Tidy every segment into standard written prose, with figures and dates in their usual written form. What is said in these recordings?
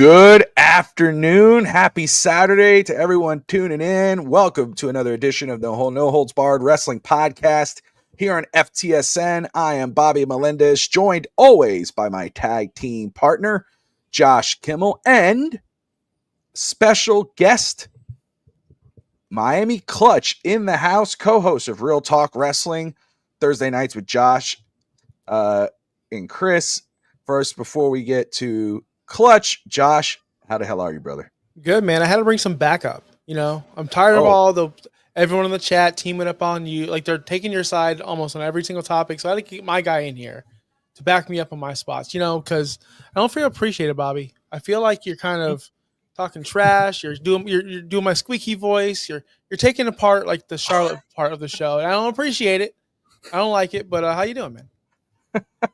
Good afternoon. Happy Saturday to everyone tuning in. Welcome to another edition of the No Holds Barred Wrestling Podcast here on FTSN. I am Bobby Melendez, joined always by my tag team partner, Josh Kimmel, and special guest, Miami Clutch in the house, co-host of Real Talk Wrestling, Thursday nights with Josh and Chris. First, before we get to Clutch, Josh, how the hell are you, brother? Good, man. I had to bring some backup. I'm tired of everyone in the chat teaming up on you. Like, they're taking your side almost on every single topic. So I had to keep my guy in here to back me up on my spots, because I don't feel appreciated, Bobby. I feel like you're kind of talking trash. You're doing my squeaky voice. You're taking apart like the Charlotte part of the show. And I don't appreciate it. I don't like it. But how you doing, man?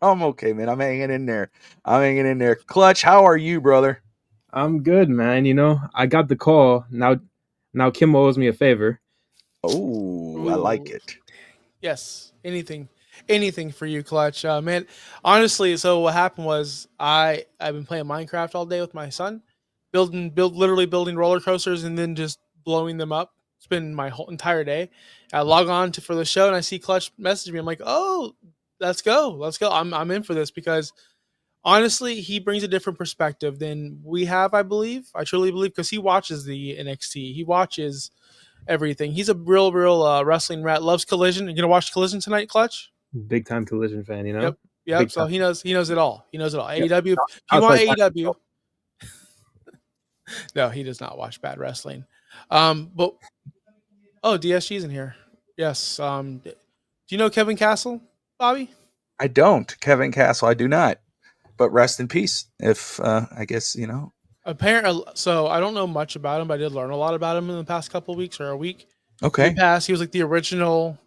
I'm okay, man. I'm hanging in there. Clutch, how are you, brother? I'm good, man. I got the call. Now Kim owes me a favor. Oh, I like it. Yes. Anything for you, Clutch. Man, honestly, so what happened was I've been playing Minecraft all day with my son, literally building roller coasters and then just blowing them up. It's been my whole entire day. I log on for the show and I see Clutch message me. I'm like, oh, let's go. I'm in for this because honestly, he brings a different perspective than we have, I truly believe, because he watches the NXT. He watches everything. He's a real wrestling rat. Loves Collision. You gonna watch Collision tonight, Clutch? Big time Collision fan, Yep. So he knows it all. He knows it all. Yep. AEW. If you want AEW. No, he does not watch bad wrestling. But DSG's in here. Yes. Do you know Kevin Castle, Bobby? I don't. Kevin Castle, I do not. But rest in peace. If I guess Apparently, so I don't know much about him, but I did learn a lot about him in the past couple of weeks or a week. Okay. He was like the original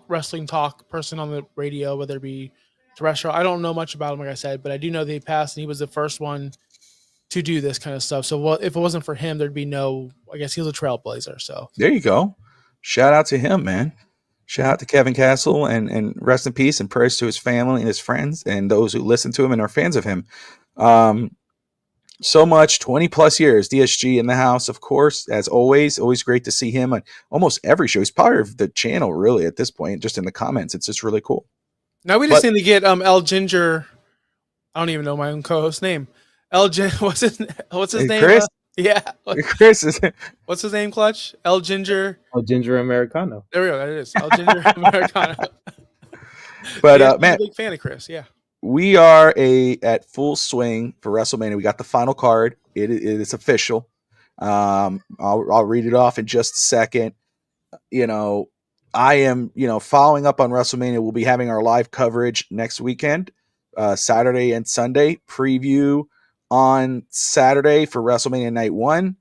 wrestling talk person on the radio, whether it be terrestrial. I don't know much about him, like I said, but I do know that he passed, and he was the first one to do this kind of stuff. So if it wasn't for him, there'd be no. I guess he was a trailblazer. So there you go. Shout out to him, man. Shout out to Kevin Castle and rest in peace and prayers to his family and his friends and those who listen to him and are fans of him. So much, 20 plus years, DSG in the house, of course, as always great to see him on almost every show. He's part of the channel really at this point, just in the comments. It's just really cool. Now we just need to get El Ginger. I don't even know my own co-host name. What's his name? Chris? Yeah. Chris is what's his name, Clutch? El Ginger. El Ginger Americano. There we go. That it is. El Ginger Americano. But man, I'm a big fan of Chris. Yeah. We are at full swing for WrestleMania. We got the final card. It is official. I'll read it off in just a second. I am, following up on WrestleMania. We'll be having our live coverage next weekend, Saturday and Sunday. Preview on Saturday for WrestleMania Night 1.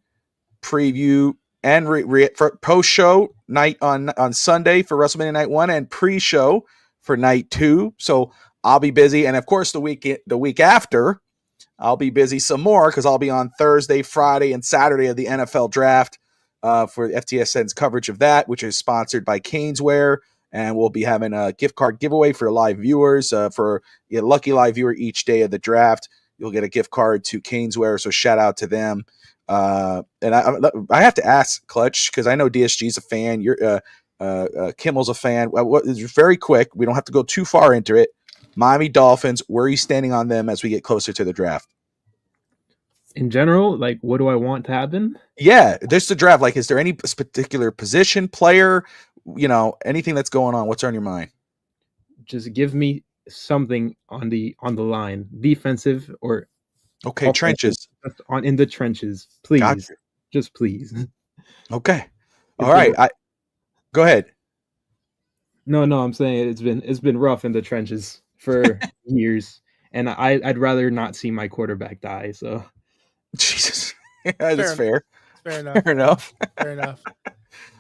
Preview and for post-show night on Sunday for WrestleMania Night 1 and pre-show for Night 2. So I'll be busy. And of course, the week after, I'll be busy some more because I'll be on Thursday, Friday, and Saturday of the NFL draft for FTSN's coverage of that, which is sponsored by Caneswear. And we'll be having a gift card giveaway for live viewers. For a lucky live viewer each day of the draft, you'll get a gift card to Caneswear. So shout out to them. And I have to ask Clutch, because I know DSG's a fan. You're Kimmel's a fan. Very quick. We don't have to go too far into it. Miami Dolphins, where are you standing on them as we get closer to the draft? In general, like, what do I want to happen? Yeah, there's the draft. Like, is there any particular position, player, anything that's going on? What's on your mind? Just give me something on the line, defensive or trenches. In the trenches, please. Gotcha. Just please. Okay. All right. Go ahead. No, I'm saying it's been rough in the trenches for years, and I'd rather not see my quarterback die. So, Jesus, that's fair. Fair enough. Fair enough.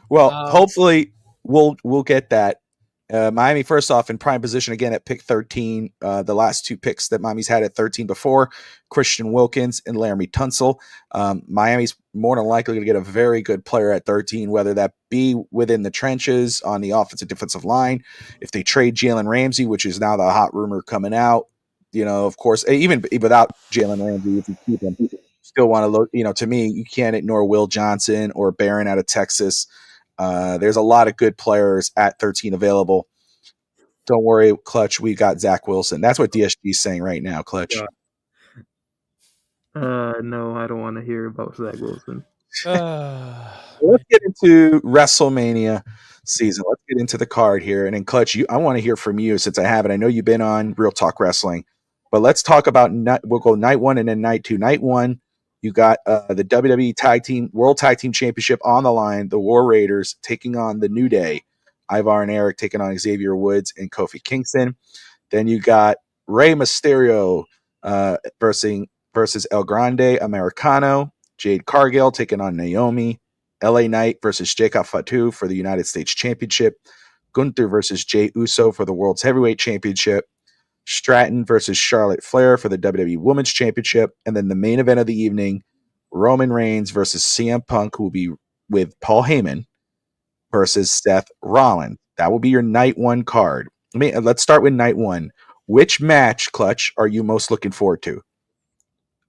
Well, hopefully we'll get that. Miami, first off, in prime position again at pick 13. The last two picks that Miami's had at 13 before, Christian Wilkins and Laramie Tunsil. Miami's more than likely going to get a very good player at 13, whether that be within the trenches on the offensive defensive line. If they trade Jalen Ramsey, which is now the hot rumor coming out, Of course, even without Jalen Ramsey, if you keep him, still want to look. To me, you can't ignore Will Johnson or Barron out of Texas. There's a lot of good players at 13 available. Don't worry, Clutch. We got Zach Wilson. That's what DSG is saying right now, Clutch. No, I don't want to hear about Zach Wilson. Let's get into WrestleMania season. Let's get into the card here. And then, Clutch, I want to hear from you since I haven't. I know you've been on Real Talk Wrestling, but let's talk about we'll go night one and then night two. Night one, you got the WWE World Tag Team Championship on the line. The War Raiders taking on the New Day. Ivar and Eric taking on Xavier Woods and Kofi Kingston. Then you got Rey Mysterio versus El Grande Americano. Jade Cargill taking on Naomi. LA Knight versus Jacob Fatu for the United States Championship. Gunther versus Jey Uso for the World's Heavyweight Championship. Stratton versus Charlotte Flair for the WWE Women's Championship. And then the main event of the evening, Roman Reigns versus CM Punk, who will be with Paul Heyman versus Seth Rollins. That will be your night one card. Let's start with night one. Which match, Clutch, are you most looking forward to?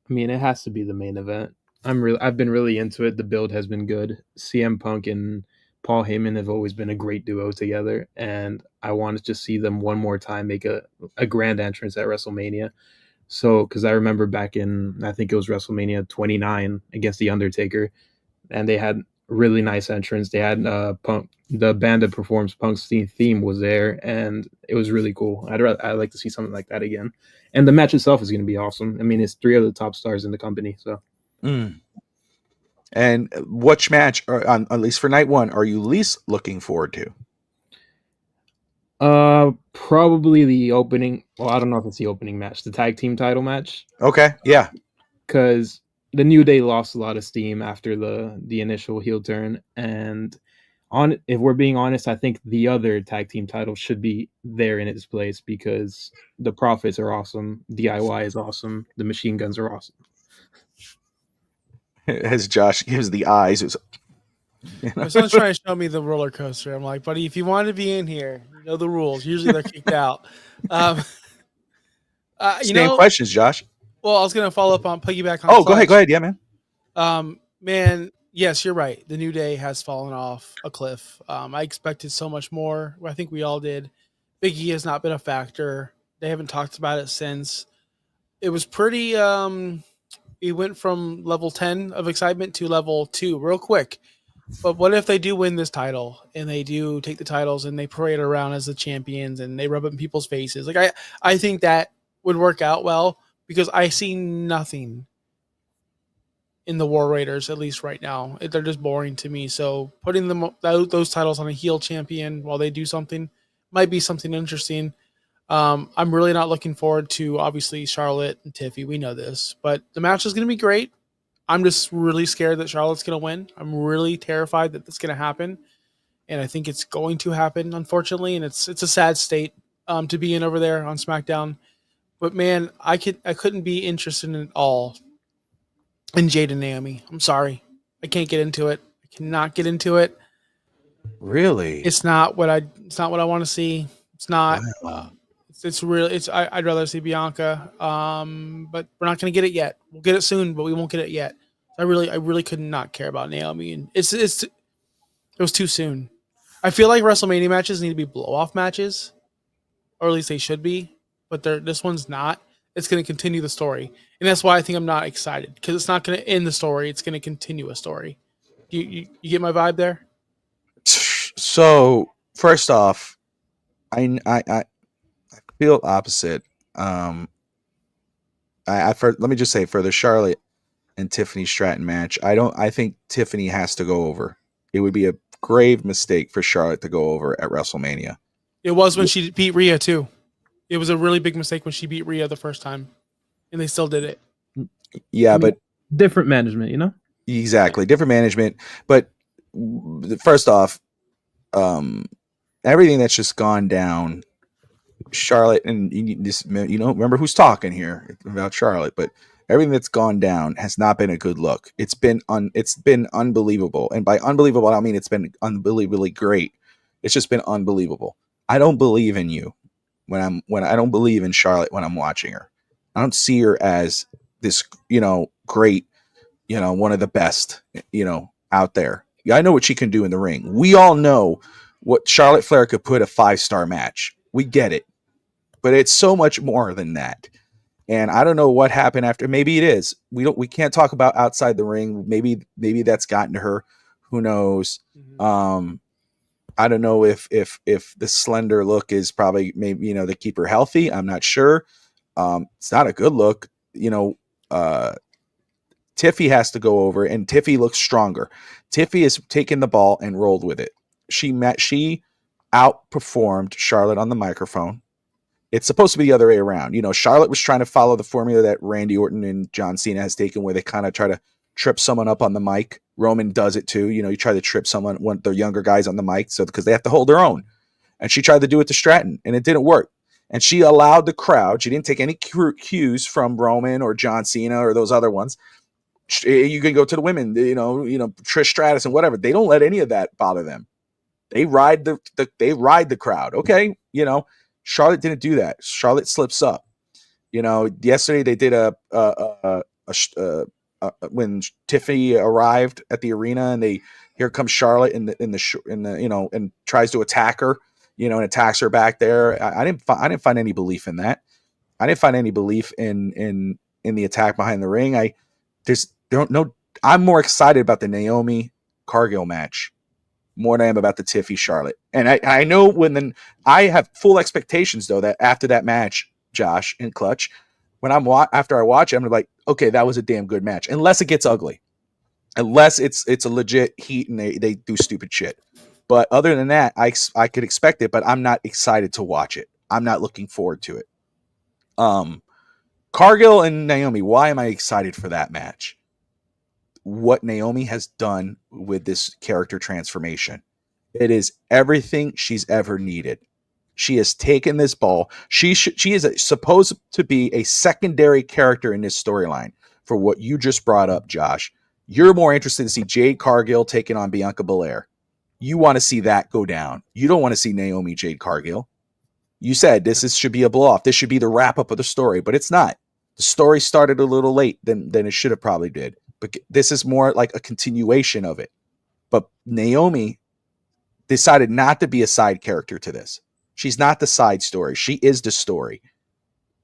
I mean, it has to be the main event. I've been really into it. The build has been good. CM Punk and Paul Heyman have always been a great duo together, and I want to just see them one more time make a grand entrance at WrestleMania. So, because I remember back in, I think it was WrestleMania 29 against The Undertaker, and they had really nice entrance. They had Punk, the band that performs Punk's theme was there, and it was really cool. I'd like to see something like that again. And the match itself is going to be awesome. I mean, it's 3 of the top stars in the company, so. And which match, at least for night one, are you least looking forward to? Probably the opening. Well, I don't know if it's the opening match, the tag team title match. Okay, yeah. Because the New Day lost a lot of steam after the initial heel turn, and if we're being honest, I think the other tag team title should be there in its place because the Profits are awesome, DIY is awesome, the Machine Guns are awesome. As Josh gives the eyes, my son's trying to show me the roller coaster. I'm like, buddy, if you want to be in here, you know the rules. Usually they're kicked out. Same questions, Josh. Well, I was going to follow up on piggyback on. Oh, go ahead. Yeah, man. Man, yes, you're right. The New Day has fallen off a cliff. I expected so much more. I think we all did. Big E has not been a factor. They haven't talked about it since. It was pretty. He went from level 10 of excitement to level 2 real quick. But what if they do win this title and they do take the titles and they parade around as the champions and they rub it in people's faces? Like I think that would work out well because I see nothing in the War Raiders, at least right now. They're just boring to me. So putting those titles on a heel champion while they do something might be something interesting. I'm really not looking forward to, obviously, Charlotte and Tiffy. We know this. But the match is going to be great. I'm just really scared that Charlotte's going to win. I'm really terrified that that's going to happen. And I think it's going to happen, unfortunately. And it's a sad state to be in over there on SmackDown. But, man, I couldn't be interested in it all in Jade and Naomi. I'm sorry. I can't get into it. I cannot get into it. Really? It's not what I want to see. It's not. Wow. It's really. I'd rather see Bianca. But we're not going to get it yet. We'll get it soon, but we won't get it yet. I really could not care about Naomi, and it was too soon. I feel like WrestleMania matches need to be blow-off matches, or at least they should be. But this one's not. It's going to continue the story, and that's why I think I'm not excited because it's not going to end the story. It's going to continue a story. You get my vibe there? So first off, I feel opposite. Let me just say for the Charlotte and Tiffany Stratton match, I think Tiffany has to go over. It would be a grave mistake for Charlotte to go over at WrestleMania. It was when she beat Rhea too. It was a really big mistake when she beat Rhea the first time, and they still did it. Yeah, but different management, you know? Exactly, different management. But first off, everything that's just gone down, Charlotte, and remember who's talking here about Charlotte, but everything that's gone down has not been a good look. It's been unbelievable, and by unbelievable, I don't mean it's been unbelievably great. It's just been unbelievable. I don't believe in you when I don't believe in Charlotte when I'm watching her. I don't see her as this, great, one of the best, out there. Yeah, I know what she can do in the ring. We all know what Charlotte Flair could put a 5-star match. We get it. But it's so much more than that. And I don't know what happened after. Maybe it is. We can't talk about outside the ring. Maybe that's gotten to her. Who knows? Mm-hmm. I don't know if the slender look is probably maybe to keep her healthy. I'm not sure. It's not a good look. Tiffy has to go over, and Tiffy looks stronger. Tiffy has taken the ball and rolled with it. She outperformed Charlotte on the microphone. It's supposed to be the other way around. Charlotte was trying to follow the formula that Randy Orton and John Cena has taken, where they kind of try to trip someone up on the mic. Roman does it too. You try to trip one of the younger guys on the mic, so because they have to hold their own. And she tried to do it to Stratton, and it didn't work. And she allowed the crowd. She didn't take any cues from Roman or John Cena or those other ones. You can go to the women, Trish Stratus and whatever. They don't let any of that bother them. They ride the crowd. Okay, Charlotte didn't do that. Charlotte slips up. Yesterday they did when Tiffany arrived at the arena, and here comes Charlotte and tries to attack her, and attacks her back there. I didn't find any belief in that. I didn't find any belief in the attack behind the ring. I'm more excited about the Naomi Cargill match more than I am about the Tiffy Charlotte. And I know I have full expectations though that after that match, Josh and Clutch, when after I watch it, I'm like, okay, that was a damn good match. Unless it gets ugly, unless it's a legit heat and they do stupid shit. But other than that, I could expect it, but I'm not excited to watch it. I'm not looking forward to it. Cargill and Naomi, why am I excited for that match? What Naomi has done with this character transformation. It is everything she's ever needed. She has taken this ball. She is supposed to be a secondary character in this storyline for what you just brought up, Josh. You're more interested to see Jade Cargill taking on Bianca Belair. You want to see that go down. You don't want to see Naomi Jade Cargill. You said should be a blow off. This should be the wrap up of the story, but it's not. The story started a little late than it should have probably did. But this is more like a continuation of it. But Naomi decided not to be a side character to this. She's not the side story. She is the story.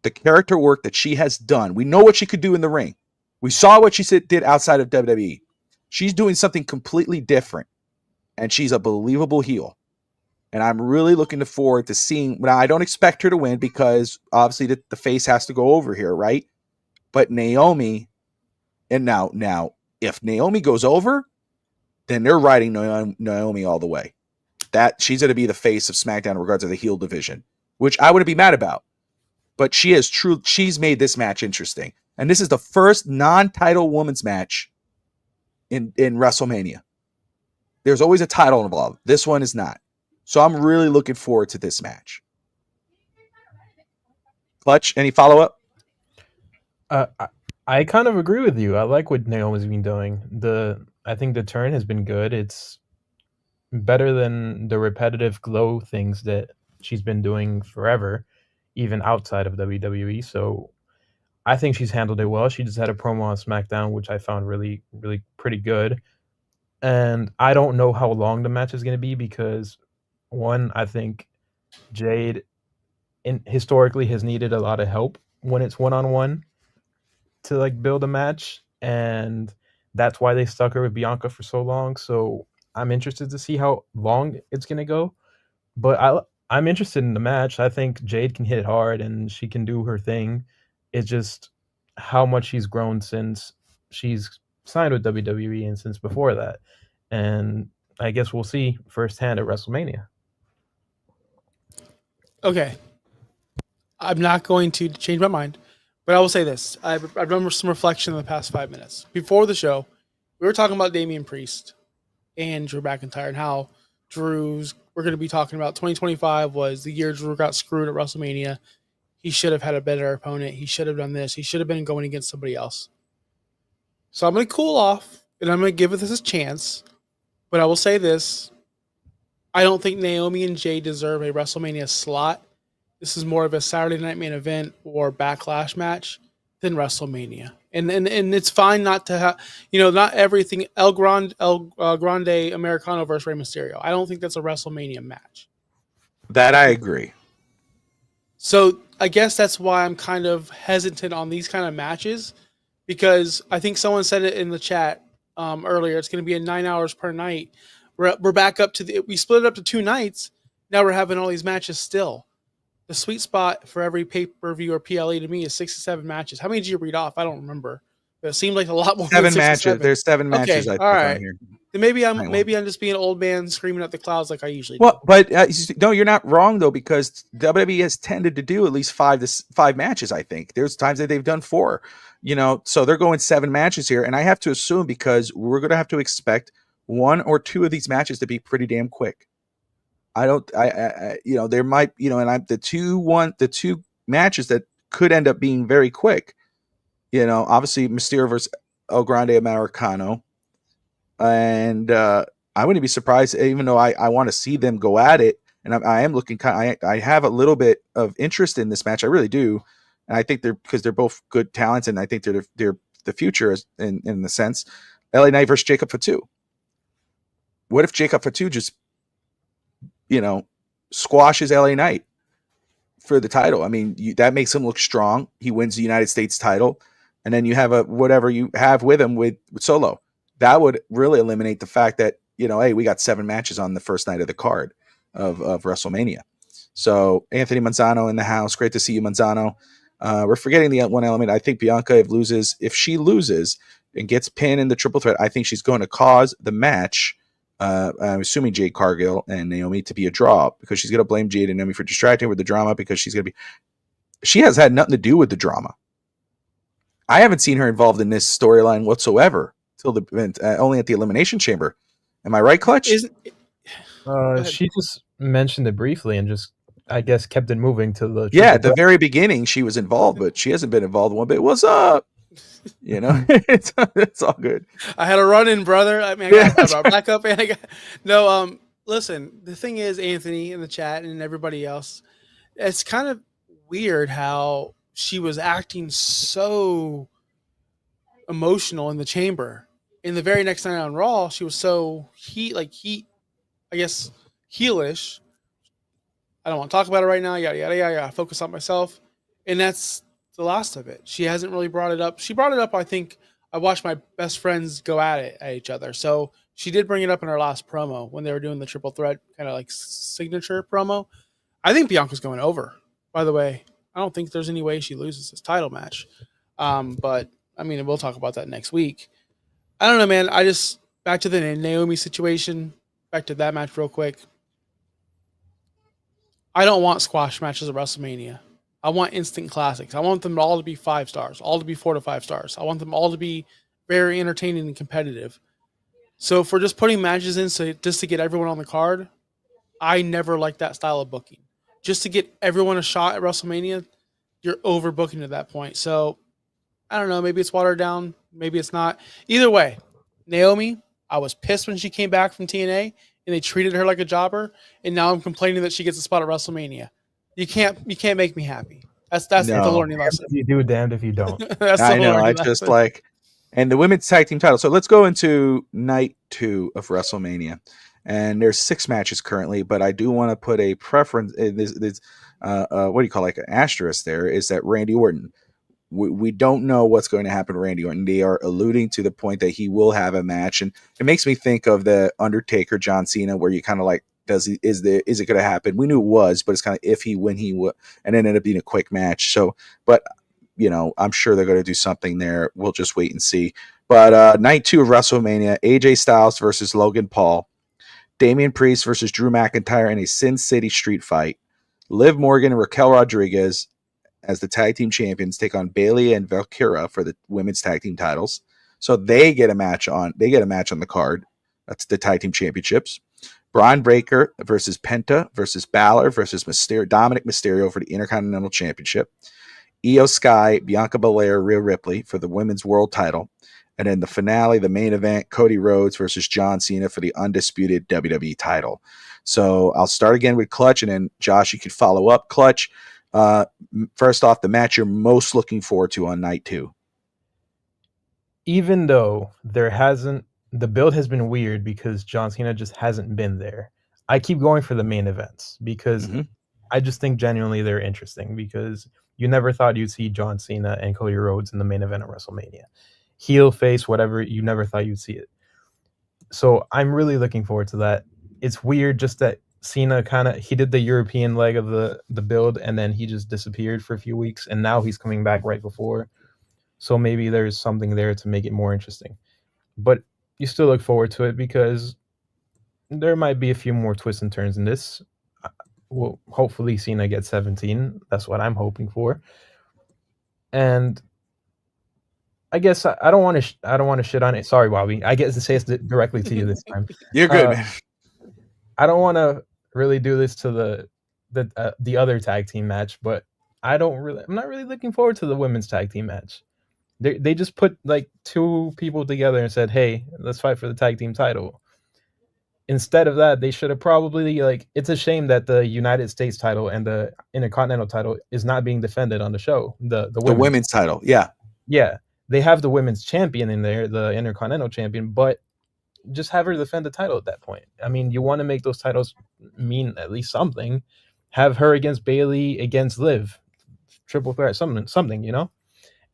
The character work that she has done. We know what she could do in the ring. We saw what she did outside of WWE. She's doing something completely different. And she's a believable heel. And I'm really looking forward to seeing. Now, I don't expect her to win because obviously the face has to go over here, right? But Naomi... And now, if Naomi goes over, then they're riding Naomi all the way. That she's going to be the face of SmackDown in regards to the heel division, which I wouldn't be mad about. But she's made this match interesting. And this is the first non-title women's match in WrestleMania. There's always a title involved. This one is not. So I'm really looking forward to this match. Clutch, any follow-up? I kind of agree with you. I like what Naomi's been doing. I think the turn has been good. It's better than the repetitive glow things that she's been doing forever, even outside of WWE. So I think she's handled it well. She just had a promo on SmackDown, which I found really, really pretty good. And I don't know how long the match is going to be because, one, I think Jade historically has needed a lot of help when it's one-on-one to like build a match, and that's why they stuck her with Bianca for so long. So I'm interested to see how long it's gonna go, but I'm interested in the match. I think Jade can hit it hard and she can do her thing. It's just how much she's grown since she's signed with WWE and since before that, and I guess we'll see firsthand at WrestleMania. Okay, I'm not going to change my mind. But I will say this. I've done some reflection in the past 5 minutes. Before the show, we were talking about Damian Priest and Drew McIntyre and how we're going to be talking about 2025 was the year Drew got screwed at WrestleMania. He should have had a better opponent. He should have done this. He should have been going against somebody else. So I'm going to cool off and I'm going to give this a chance. But I will say this. I don't think Naomi and Jay deserve a WrestleMania slot. This is more of a Saturday Night Main Event or Backlash match. than WrestleMania. And it's fine not to have, not everything. El Grande Americano versus Rey Mysterio. I don't think that's a WrestleMania match. That I agree. So I guess that's why I'm kind of hesitant on these kind of matches, because I think someone said it in the chat earlier. It's going to be 9 hours per night. We're back up to we split it up to 2 nights. Now we're having all these matches still. The sweet spot for every pay-per-view or PLE to me is 6 to 7 matches. How many did you read off? I don't remember. But it seemed like a lot more. 7 than 6 matches. To 7. There's 7 matches. Okay, I all think right. on here. Then maybe I'm just being an old man screaming at the clouds like I usually do. Well, but no, you're not wrong though, because WWE has tended to do at least 5 matches. I think there's times that they've done 4. So they're going 7 matches here, and I have to assume, because we're going to have to expect 1 or 2 of these matches to be pretty damn quick. There might, and the two matches that could end up being very quick. Obviously Mysterio versus El Grande Americano, and I wouldn't be surprised, even though I want to see them go at it, and I am looking. I have a little bit of interest in this match. I really do, and I think because they're both good talents, and I think they're the future in the sense. LA Knight versus Jacob Fatu. What if Jacob Fatu just squashes LA Knight for the title? I mean, that makes him look strong. He wins the United States title, and then you have whatever you have with him with Solo. That would really eliminate the fact that, hey, we got 7 matches on the first night of the card of WrestleMania. So Anthony Manzano in the house. Great to see you, Manzano. We're forgetting the one element. I think Bianca, if she loses and gets pinned in the triple threat, I think she's going to cause the match, I'm assuming Jade Cargill and Naomi, to be a draw, because she's going to blame Jade and Naomi for distracting her with the drama, because she has had nothing to do with the drama. I haven't seen her involved in this storyline whatsoever till the event, only at the Elimination Chamber. Am I right, Clutch? She just mentioned it briefly and just, I guess, kept it moving to the. Yeah, at the very beginning she was involved, but she hasn't been involved one bit. What's up? It's all good. I had a run in, brother. I mean, I got back up, and I got no. Listen, the thing is, Anthony in the chat and everybody else, it's kind of weird how she was acting so emotional in the chamber. In the very next night on Raw, she was so I guess, heelish. I don't want to talk about it right now. Yada yada yada. Focus on myself, and that's the last of it. She hasn't really brought it up. She brought it up. I think I watched my best friends go at each other. So she did bring it up in her last promo when they were doing the triple threat kind of like signature promo. I think Bianca's going over. By the way, I don't think there's any way she loses this title match. But I mean, we'll talk about that next week. I don't know, man. Back to the Naomi situation. Back to that match real quick. I don't want squash matches at WrestleMania. I want instant classics. I want them all to be 5 stars, all to be 4 to 5 stars. I want them all to be very entertaining and competitive. So if we're just putting matches in just to get everyone on the card, I never like that style of booking. Just to get everyone a shot at WrestleMania, you're overbooking at that point. So I don't know. Maybe it's watered down. Maybe it's not. Either way, Naomi, I was pissed when she came back from TNA and they treated her like a jobber, and now I'm complaining that she gets a spot at WrestleMania. You can't make me happy. That's the learning lesson. If you do, damned if you don't. I know. I just and the women's tag team title. So let's go into night 2 of WrestleMania, and there's 6 matches currently, but I do want to put a preference. This what do you call, like an asterisk there, is that Randy Orton. We don't know what's going to happen to Randy Orton. They are alluding to the point that he will have a match, and it makes me think of the Undertaker John Cena, where you kind of like, is it going to happen? We knew it was, but it's kind of if he, when he would, and it ended up being a quick match. So, but I'm sure they're going to do something there. We'll just wait and see. But night 2 of WrestleMania, AJ Styles versus Logan Paul, Damian Priest versus Drew McIntyre in a Sin City street fight, Liv Morgan and Raquel Rodriguez as the tag team champions take on Bayley and Valkyria for the women's tag team titles. So they get a match on the card. That's the tag team championships. Braun Breaker versus Penta versus Balor versus Dominic Mysterio for the Intercontinental Championship. Io Sky, Bianca Belair, Rhea Ripley for the women's world title. And then the finale, the main event, Cody Rhodes versus John Cena for the undisputed WWE title. So I'll start again with Clutch, and then Josh, you could follow up. Clutch, first off, the match you're most looking forward to on night 2. Even though the build has been weird because John Cena just hasn't been there. I keep going for the main events because I just think genuinely they're interesting, because you never thought you'd see John Cena and Cody Rhodes in the main event of WrestleMania. Heel, face, whatever, you never thought you'd see it. So I'm really looking forward to that. It's weird just that Cena he did the European leg of the build, and then he just disappeared for a few weeks, and now he's coming back right before. So maybe there's something there to make it more interesting. But you still look forward to it because there might be a few more twists and turns in this. Well, hopefully Cena gets 17. That's what I'm hoping for. And I guess I don't want to shit on it. Sorry, Bobby. I get to say it directly to you this time. You're good, man. I don't want to really do this to the other tag team match, but I'm not really looking forward to the women's tag team match. They just put like 2 people together and said, "Hey, let's fight for the tag team title." Instead of that, they should have probably it's a shame that the United States title and the Intercontinental title is not being defended on the show. The women's title, yeah. Yeah. They have the women's champion in there, the Intercontinental champion, but just have her defend the title at that point. I mean, you want to make those titles mean at least something. Have her against Bayley, against Liv, triple threat, something, you know?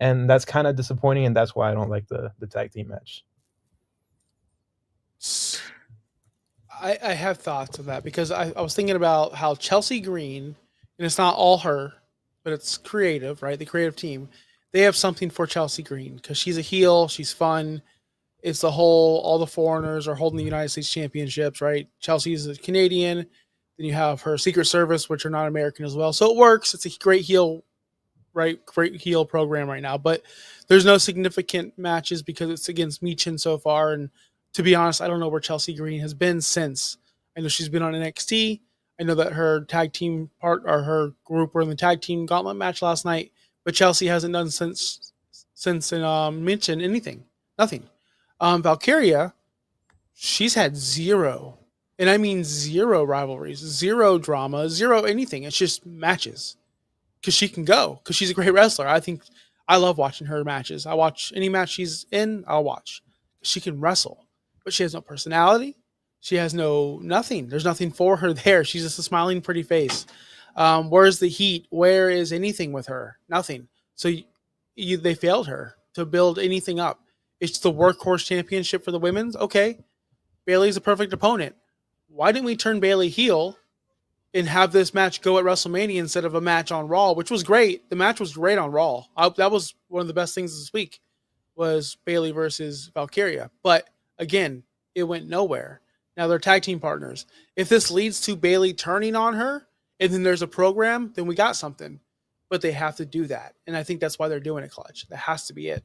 And that's kind of disappointing, and that's why I don't like the tag team match. I have thoughts on that because I was thinking about how Chelsea Green, and it's not all her, but it's creative, right? The creative team. They have something for Chelsea Green because she's a heel. She's fun. It's all the foreigners are holding the United States championships, right? Chelsea's a Canadian. Then you have her Secret Service, which are not American as well. So it works. It's a great heel, right? Great heel program right now. But there's no significant matches because it's against Michin so far. And to be honest, I don't know where Chelsea Green has been since. I know she's been on NXT. I know that her tag team her group were in the tag team gauntlet match last night. But Chelsea hasn't done since mentioned anything, nothing. Valkyria, she's had 0, and I mean 0 rivalries, 0 drama, 0 anything. It's just matches because she can go because she's a great wrestler. I love watching her matches. I watch any match she's in. I'll watch. She can wrestle, but she has no personality. She has nothing. There's nothing for her there. She's just a smiling, pretty face. Where's the heat? Where is anything with her? Nothing. So they failed her to build anything up. It's the workhorse championship for the women's. Okay. Bayley's a perfect opponent. Why didn't we turn Bayley heel and have this match go at WrestleMania instead of a match on Raw, which was great. The match was great on Raw. That was one of the best things this week was Bayley versus Valkyria. But again, it went nowhere. Now they're tag team partners. If this leads to Bayley turning on her, and then there's a program, then we got something. But they have to do that. And I think that's why they're doing it, Clutch. That has to be it.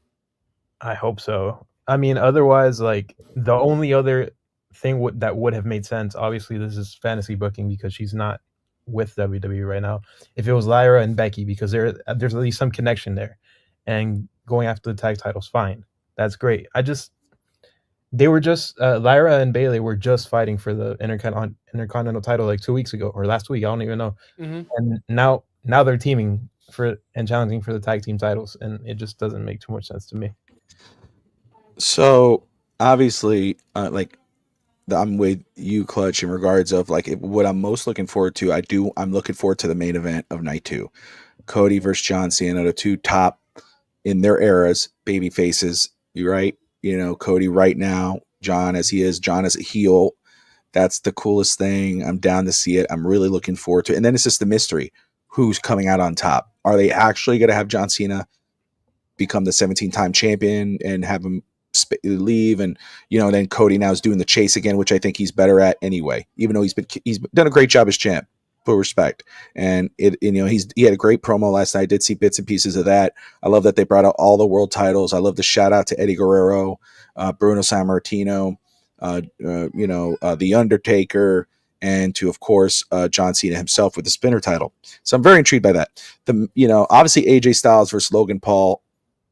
I hope so. I mean, otherwise, the only other thing that would have made sense, obviously this is fantasy booking because she's not with WWE right now. If it was Lyra and Becky, because there's at least some connection there. And going after the tag titles, fine. That's great. They were just Lyra and Bayley were just fighting for the Intercontinental title 2 weeks ago or last week. I don't even know. Mm-hmm. And now they're teaming and challenging for the tag team titles, and it just doesn't make too much sense to me. So obviously, I'm with you, Clutch, in regards of what I'm most looking forward to. I'm looking forward to the main event of night 2, Cody versus John Cena, the 2 top in their eras baby faces. You right? Cody right now, John as a heel. That's the coolest thing. I'm down to see it. I'm really looking forward to it. And then it's just the mystery. Who's coming out on top? Are they actually going to have John Cena become the 17-time champion and have him leave? And, then Cody now is doing the chase again, which I think he's better at anyway, even though he's done a great job as champ. Full respect. And he had a great promo last night. I did see bits and pieces of that. I love that they brought out all the world titles. I love the shout out to Eddie Guerrero, Bruno Sammartino, The Undertaker, and to, of course, John Cena himself with the spinner title. So I'm very intrigued by that. Obviously AJ Styles versus Logan Paul.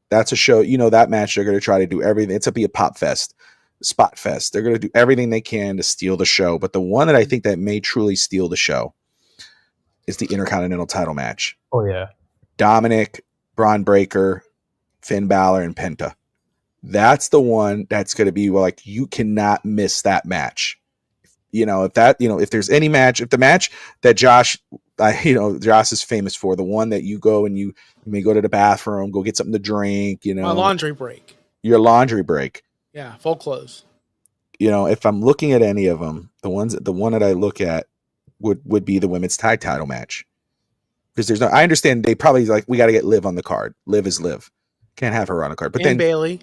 That's a show. That match, they're going to try to do everything. It's going to be a pop fest, spot fest. They're going to do everything they can to steal the show. But the one that I think that may truly steal the show is the Intercontinental title match. Oh yeah. Dominic, Braun Breaker, Finn Balor, and Penta. That's the one that's going to be like, you cannot miss that match. If there's any match, if the match that Josh is famous for, the one that you go and you may go to the bathroom, go get something to drink, My laundry break. your laundry break. Yeah, full clothes. If I'm looking at any of them, the one that I look at would be the women's tag title match. Because I understand they probably like, we got to get Liv on the card. Liv is Liv. Can't have her on the card. But then Bailey.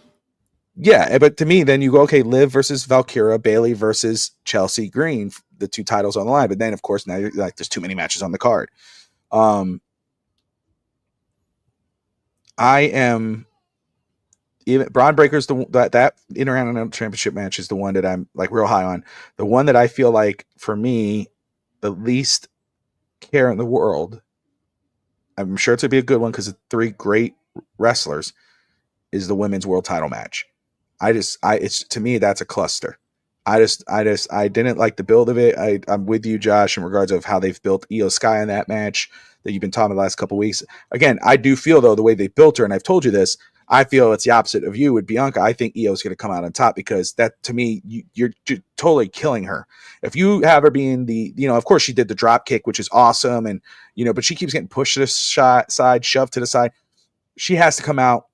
Yeah, but to me, then you go, okay, Liv versus Valkyria, Bailey versus Chelsea Green, the 2 titles on the line. But then, of course, now you're like, there's too many matches on the card. I am even Braun Breaker's that Intercontinental Championship match is the one that I'm like real high on. The one that I feel like for me, the least care in the world. I'm sure it's gonna be a good one because of 3 great wrestlers. Is the women's world title match. It's to me, that's a cluster. I didn't like the build of it. I'm with you, Josh, in regards of how they've built Io Sky in that match that you've been talking about the last couple of weeks. Again, I do feel though the way they built her, and I've told you this, I feel it's the opposite of you with Bianca. I think Io is going to come out on top because that to me, you're totally killing her. If you have her being of course she did the drop kick, which is awesome, and but she keeps getting pushed to the side, shoved to the side. She has to come out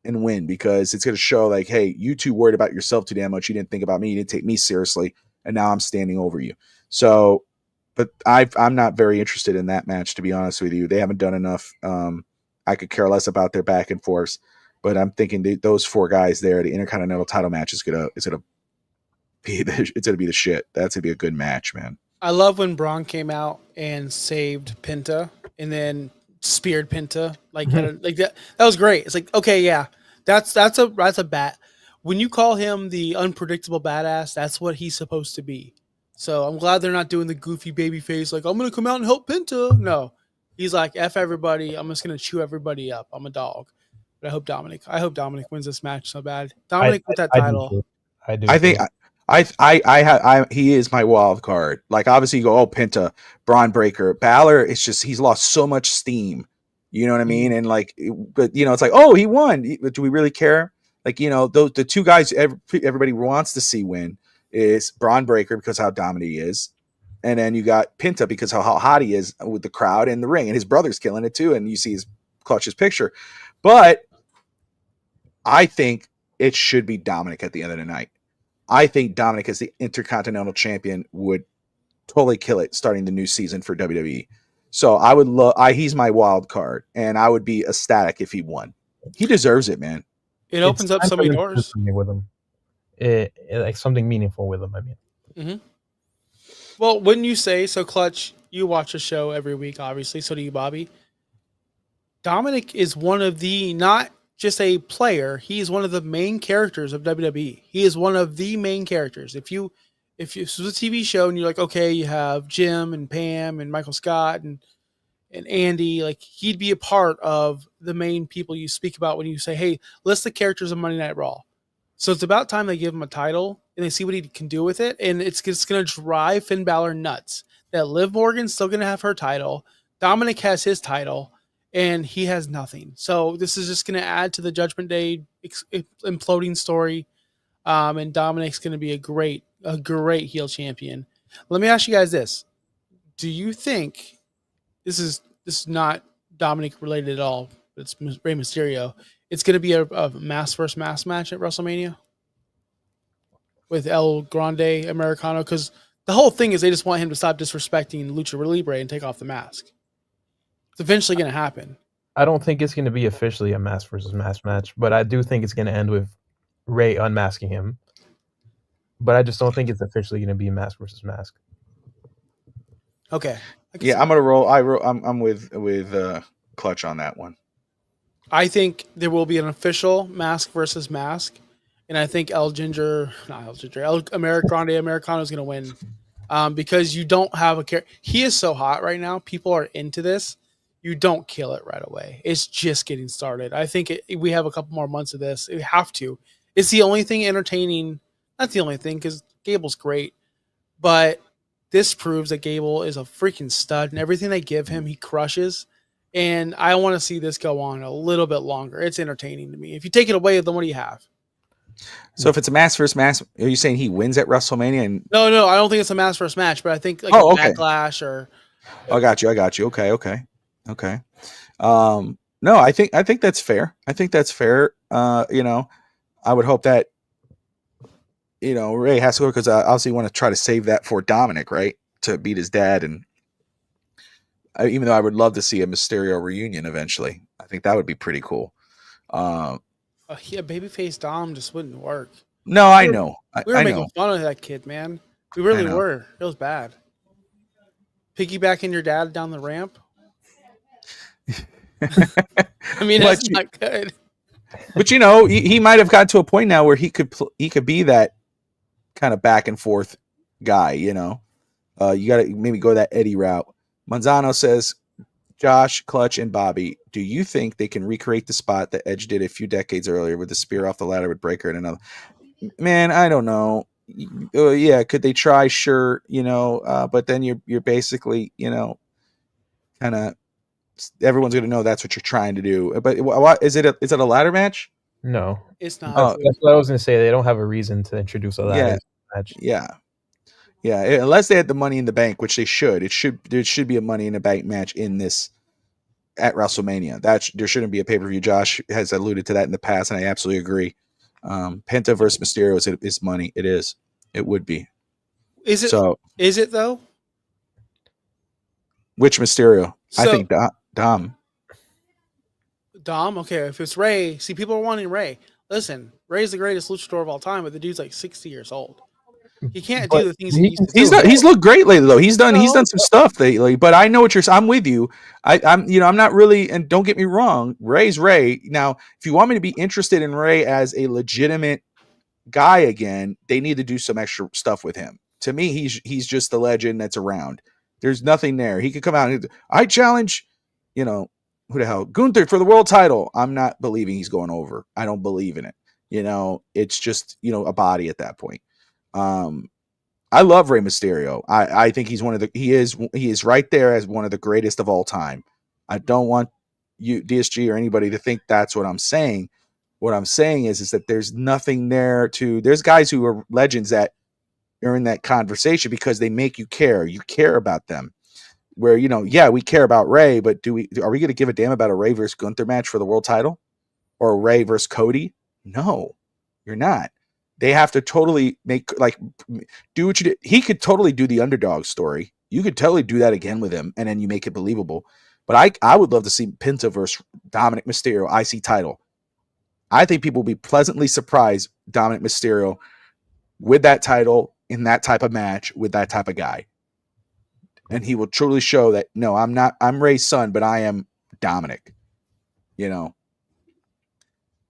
and win because it's going to show like, hey, you 2 worried about yourself too damn much. You didn't think about me. You didn't take me seriously. And now I'm standing over you. So, but I'm not very interested in that match, to be honest with you. They haven't done enough. I could care less about their back and forths, but I'm thinking those 4 guys there, the Intercontinental title match is going to be the shit. That's going to be a good match, man. I love when Braun came out and saved Penta and then speared Penta like that. That was great. It's like, okay, yeah, that's a bat. When you call him the unpredictable badass, that's what he's supposed to be. So I'm glad they're not doing the goofy baby face like, I'm gonna come out and help Penta. No, he's like, F everybody. I'm just gonna chew everybody up. I'm a dog. But I hope Dominic wins this match so bad. Dominic with that title. I do. I think he is my wild card. Like, obviously you go, oh, Penta, Braun Breaker, Balor. It's just, he's lost so much steam. You know what I mean? And like, but it's like, oh, he won. Do we really care? Like, those the 2 guys everybody wants to see win is Braun Breaker because how dominant he is, and then you got Penta because how hot he is with the crowd in the ring, and his brother's killing it too. And you see his Clutch's picture, but I think it should be Dominic at the end of the night. I think Dominic as the Intercontinental Champion would totally kill it starting the new season for WWE. So I would he's my wild card, and I would be ecstatic if he won. He deserves it, man. It opens up so many doors with him. Like something meaningful with him. I mean, mm-hmm. Well, wouldn't you say so? Clutch, you watch a show every week, obviously. So do you, Bobby. Dominic is one of the not just a player. He is one of the main characters of WWE. He is one of the main characters. If this was a TV show and you're like, okay, you have Jim and Pam and Michael Scott and Andy, like he'd be a part of the main people you speak about when you say, hey, list the characters of Monday Night Raw. So it's about time they give him a title and they see what he can do with it. And it's going to drive Finn Balor nuts that Liv Morgan's still going to have her title. Dominic has his title and he has nothing. So this is just going to add to the Judgment Day imploding story. And Dominic's going to be a great heel champion. Let me ask you guys this. Do you think this is not Dominic related at all? It's Rey Mysterio. It's going to be a mass versus mass match at WrestleMania with El Grande Americano, because the whole thing is they just want him to stop disrespecting Lucha Libre and take off the mask. It's eventually going to happen. I don't think it's going to be officially a mass versus mass match, but I do think it's going to end with Rey unmasking him. But I just don't think it's officially going to be mask versus mask. Okay. Yeah, I'm gonna roll. I'm with Clutch on that one. I think there will be an official mask versus mask, and I think El Grande Americano is going to win because you don't have a character. He is so hot right now. People are into this. You don't kill it right away. It's just getting started. I think we have a couple more months of this. We have to. It's the only thing entertaining. Not the only thing, because Gable's great, but this proves that Gable is a freaking stud, and everything they give him, he crushes. And I want to see this go on a little bit longer. It's entertaining to me. If you take it away, then what do you have? So if it's a match versus match, are you saying he wins at WrestleMania? And No, I don't think it's a match versus match, but I think like a okay. backlash or. I got you. Okay. No, I think that's fair. I think that's fair. I would hope that Ray has to go because obviously you want to try to save that for Dominic, right? To beat his dad, and even though I would love to see a Mysterio reunion eventually, I think that would be pretty cool. Yeah, babyface Dom just wouldn't work. No, I know. We were making fun of that kid, man. We really were. It was bad. Piggybacking your dad down the ramp. I mean, that's not good. But he might have gotten to a point now where he could be that kind of back and forth guy. You got to maybe go that Eddie route. Manzano says, Josh, Clutch, and Bobby, do you think they can recreate the spot that Edge did a few decades earlier with the spear off the ladder with Breaker and another? Man, I don't know. Yeah, could they try? Sure, but then you're basically, kind of everyone's going to know that's what you're trying to do. But what is it? Is it a ladder match? No, it's not. That's what I was going to say. They don't have a reason to introduce a ladder match. Yeah, unless they had the Money in the Bank, which they should. There should be a Money in the Bank match in this at WrestleMania. There shouldn't be a pay-per-view. Josh has alluded to that in the past, and I absolutely agree. Penta versus Mysterio is money. It is. It would be. Is it? So, is it though? Which Mysterio? I think Dom. Dom. Okay, if it's Ray, see, people are wanting Ray. Listen, Ray's the greatest luchador of all time, but the dude's like 60 years old. He can't do the things he used to do. He's looked great lately, though. He's done some stuff lately. But I know what I'm with you. I'm not really. And don't get me wrong. Ray's Ray. Now, if you want me to be interested in Ray as a legitimate guy again, they need to do some extra stuff with him. To me, he's just the legend that's around. There's nothing there. He could come out and I challenge, who the hell, Gunther for the world title. I'm not believing he's going over. I don't believe in it. It's just a body at that point. I love Rey Mysterio. I think he's he is right there as one of the greatest of all time. I don't want you, DSG, or anybody to think that's what I'm saying. What I'm saying is that there's nothing there there's guys who are legends that are in that conversation because they make you care. You care about them. Where, we care about Ray, but are we going to give a damn about a Ray versus Gunther match for the world title? Or a Ray versus Cody? No, you're not. They have to totally do what you did. He could totally do the underdog story. You could totally do that again with him, and then you make it believable. But I would love to see Penta versus Dominic Mysterio IC title. I think people will be pleasantly surprised Dominic Mysterio with that title in that type of match with that type of guy. And he will truly show that, no, I'm Ray's son, but I am Dominic.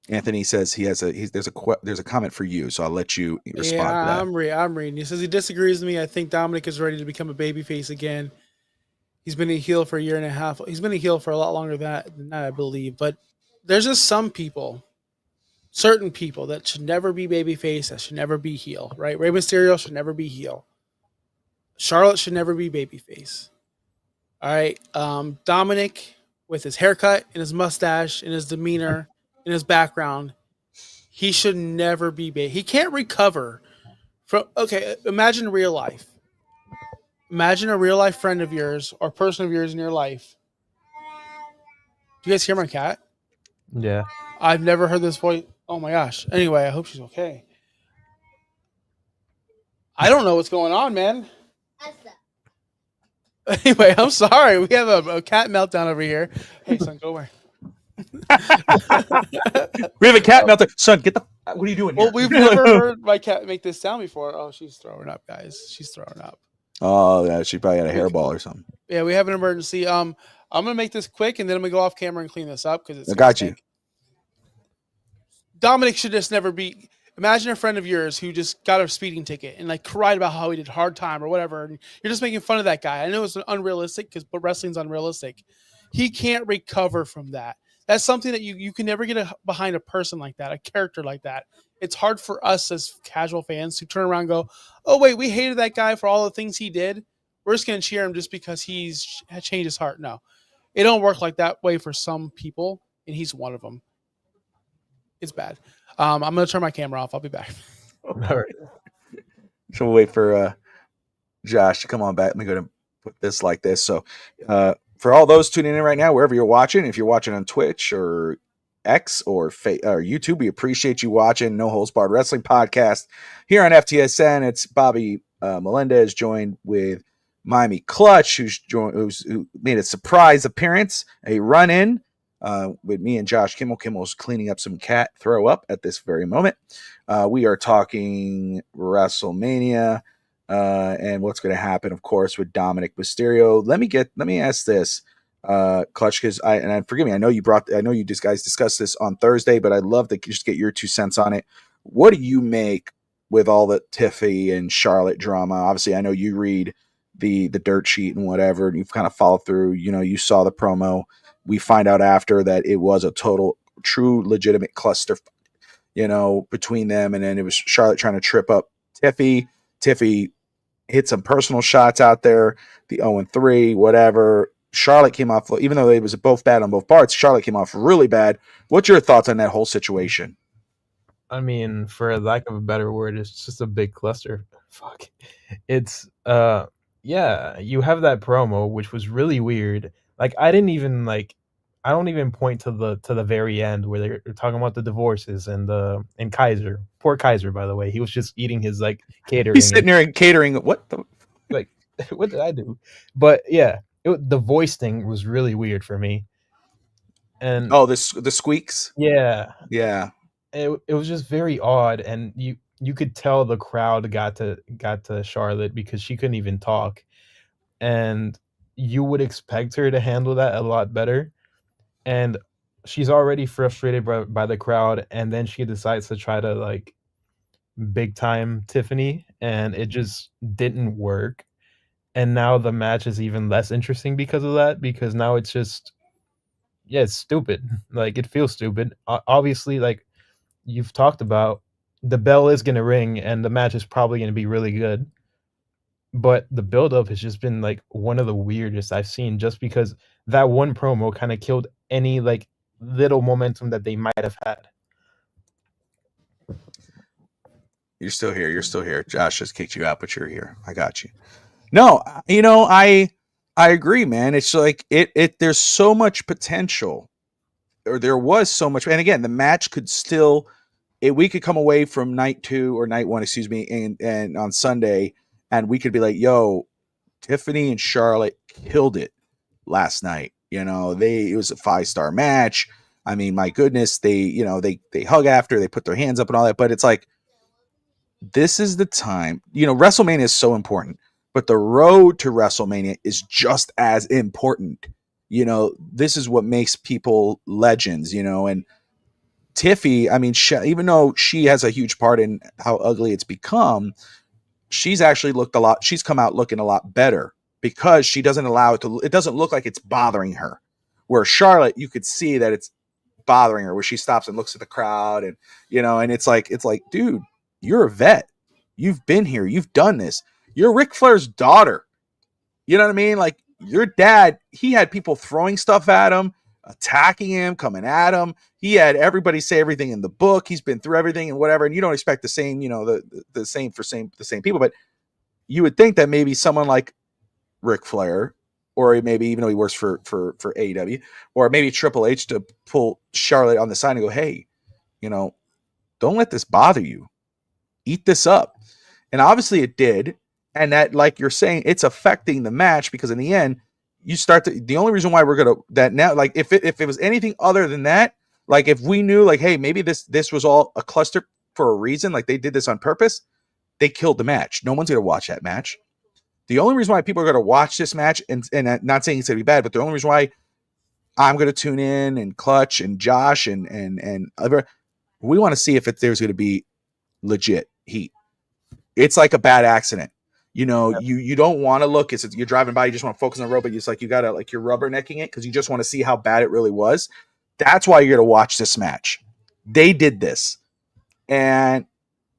Anthony says there's a comment for you, so I'll let you respond to that. I'm reading. He says he disagrees with me. I think Dominic is ready to become a babyface again. He's been a heel for a year and a half. He's been a heel for a lot longer than that, I believe. But there's just some people, certain people that should never be babyface, that should never be heel, right? Rey Mysterio should never be heel. Charlotte should never be babyface. All right. Dominic, with his haircut and his mustache and his demeanor and his background, he should never be He can't recover from. Okay, imagine real life. Imagine a real life friend of yours or person of yours in your life. Do you guys hear my cat? Yeah. I've never heard this voice. Oh my gosh. Anyway, I hope she's okay. I don't know what's going on, man. Anyway, I'm sorry. We have a cat meltdown over here. Hey, son, go away. We have a cat meltdown. Son, get the. What are you doing here? Well, we've never heard my cat make this sound before. Oh, she's throwing up, guys. She's throwing up. Oh, yeah. She probably had a hairball or something. Yeah, we have an emergency. I'm gonna make this quick, and then I'm gonna go off camera and clean this up because I got you. Dominic should just never be. Imagine a friend of yours who just got a speeding ticket and cried about how he did hard time or whatever. And you're just making fun of that guy. I know it's unrealistic but wrestling's unrealistic. He can't recover from that. That's something that you can never get behind a person like that, a character like that. It's hard for us as casual fans to turn around and go, oh, wait, we hated that guy for all the things he did. We're just going to cheer him just because he's changed his heart. No. It don't work like that way for some people, and he's one of them. It's bad. I'm gonna turn my camera off. I'll be back. All right. So we'll wait for Josh to come on back. Let me go to put this like this. So for all those tuning in right now, wherever you're watching, if you're watching on Twitch or X or YouTube, we appreciate you watching No Holds Barred Wrestling Podcast here on FTSN. It's Bobby Melendez joined with Miami Clutch, who made a surprise appearance, a run-in with me and Josh Kimmel. Kimmel's cleaning up some cat throw up at this very moment. We are talking WrestleMania and what's going to happen, of course, with Dominic Mysterio. Let me ask this, Clutch, because forgive me, I know you guys discussed this on Thursday, but I'd love to just get your 2 cents on it. What do you make with all the Tiffy and Charlotte drama? Obviously, I know you read the dirt sheet and whatever, and you've kind of followed through. You saw the promo. We find out after that it was a total, true, legitimate cluster, between them, and then it was Charlotte trying to trip up Tiffy. Tiffy hit some personal shots out there, the 0-3, whatever. Charlotte came off, even though it was both bad on both parts, Charlotte came off really bad. What's your thoughts on that whole situation? I mean, for lack of a better word, it's just a big cluster. Fuck. It's yeah, you have that promo, which was really weird. Like, I don't even point to the very end where they're talking about the divorces and Kaiser. Poor Kaiser, by the way. He was just eating his catering. He's sitting there and catering. What the what did I do? But yeah, the voice thing was really weird for me. And the squeaks. Yeah. It was just very odd, and you could tell the crowd got to Charlotte because she couldn't even talk, and you would expect her to handle that a lot better. And she's already frustrated by the crowd, and then she decides to try to big time Tiffany, and it just didn't work. And now the match is even less interesting because of that, because now it's just, yeah, it's stupid. It feels stupid. Obviously, you've talked about, the bell is going to ring and the match is probably going to be really good. But the build-up has just been one of the weirdest I've seen, just because that one promo kind of killed any little momentum that they might have had. You're still here. Josh just kicked you out, but you're here. I got you. No, I agree, man. It's there's so much potential, or there was so much. And again, the match could still, we could come away from night 2 or night 1, excuse me, and on Sunday, and we could be like, yo, Tiffany and Charlotte killed it last night. It was a 5-star match. I mean, my goodness, they hug after, they put their hands up and all that, but it's this is the time. WrestleMania is so important, but the road to WrestleMania is just as important. This is what makes people legends, and Tiffy, I mean, even though she has a huge part in how ugly it's become, she's actually she's come out looking a lot better, because she doesn't allow it doesn't look like it's bothering her. Where Charlotte, you could see that it's bothering her, where she stops and looks at the crowd, and and it's like, dude, you're a vet. You've been here. You've done this. You're Ric Flair's daughter. You know what I mean? Your dad, he had people throwing stuff at him, attacking him, coming at him. He had everybody say everything in the book. He's been through everything and whatever. And you don't expect the same, the same people, but you would think that maybe someone like Ric Flair, or maybe even though he works for AEW, or maybe Triple H, to pull Charlotte on the side and go, hey, don't let this bother you. Eat this up. And obviously it did. And that, like you're saying, it's affecting the match, because in the end, the only reason why we're going to, that now, if it was anything other than that, if we knew, hey, maybe this was all a cluster for a reason, they did this on purpose, they killed the match. No one's going to watch that match. The only reason why people are going to watch this match, and I'm not saying it's going to be bad, but the only reason why I'm going to tune in, and Clutch and Josh and other, we want to see if there's going to be legit heat. It's like a bad accident. You don't want to look. You're driving by, you just want to focus on the road, but it's you got to, you're rubbernecking it, because you just want to see how bad it really was. That's why you're going to watch this match. They did this. And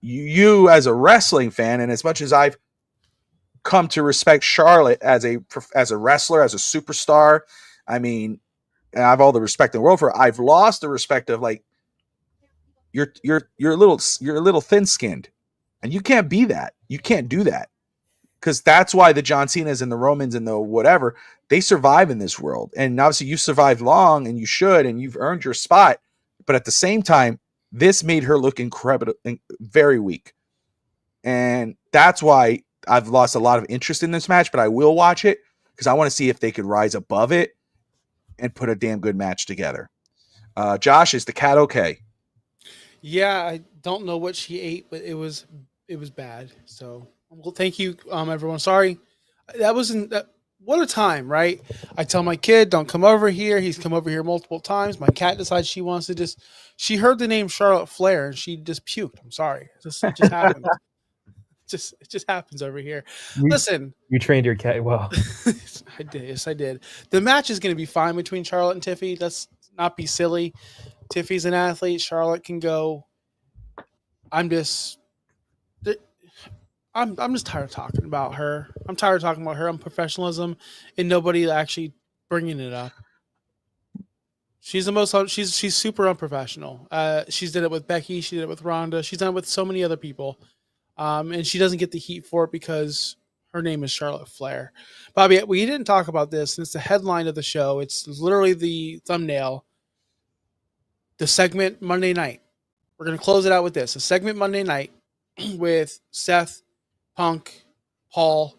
you as a wrestling fan, and as much as I've come to respect Charlotte as a wrestler, as a superstar, I mean, and I have all the respect in the world for her. I've lost the respect of like you're a little thin skinned, and you can't be that. You can't do that because that's why the John Cena's and the Romans and the whatever they survive in this world. And obviously, you survived long, and you should, and you've earned your spot. But at the same time, this made her look incredible, very weak, and that's why I've lost a lot of interest in this match. But I will watch it because I want to see if they could rise above it and put a damn good match together. Josh, is the cat okay? Yeah, I don't know what she ate, but it was bad. So well, thank you, everyone. Sorry, that wasn't that. What a time, right? I tell my kid, don't come over here. He's come over here multiple times. My cat decides she wants to just. She heard the name Charlotte Flair and she just puked. I'm sorry, it just happened. It just happens over here. Listen, you trained your cat well. I did. Yes, I did. The match is going to be fine between Charlotte and Tiffy. Let's not be silly. Tiffy's an athlete. Charlotte can go. I'm just tired of talking about her. I'm tired of talking about her unprofessionalism and nobody actually bringing it up. She's the most. She's super unprofessional. She's did it with Becky. She did it with Ronda. She's done it with so many other people, and she doesn't get the heat for it because her name is Charlotte Flair. Bobby, we didn't talk about this, and it's the headline of the show. It's literally the thumbnail. The segment Monday night. We're going to close it out with this. A segment Monday night with Seth, Punk, Paul.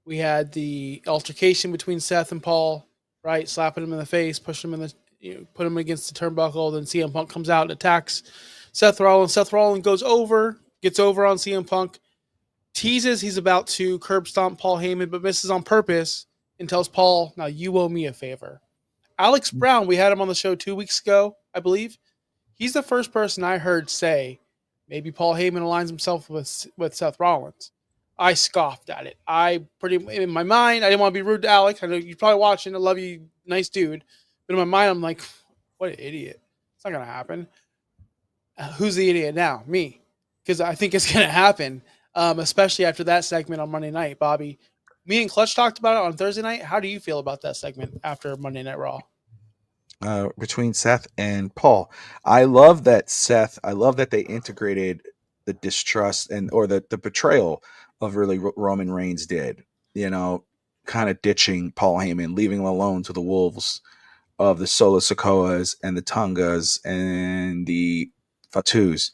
We had the altercation between Seth and Paul, right? Slapping him in the face, pushing him in the, put him against the turnbuckle. Then CM Punk comes out and attacks Seth Rollins. Seth Rollins gets over on CM Punk, teases he's about to curb stomp Paul Heyman, but misses on purpose and tells Paul, now you owe me a favor. Alex Brown, we had him on the show 2 weeks ago, I believe. He's the first person I heard say maybe Paul Heyman aligns himself with Seth Rollins. I scoffed at it. In my mind, I didn't want to be rude to Alex. I know you're probably watching. I love you, nice dude. But in my mind, I'm like, what an idiot. It's not going to happen. Who's the idiot now? Me. Because I think it's going to happen, especially after that segment on Monday night. Bobby, me and Clutch talked about it on Thursday night. How do you feel about that segment after Monday Night Raw? Between Seth and Paul. I love that they integrated the distrust or the betrayal of really Roman Reigns did, kind of ditching Paul Heyman, leaving him alone to the wolves of the Solo Sikoas and the Tongas and the Fatus.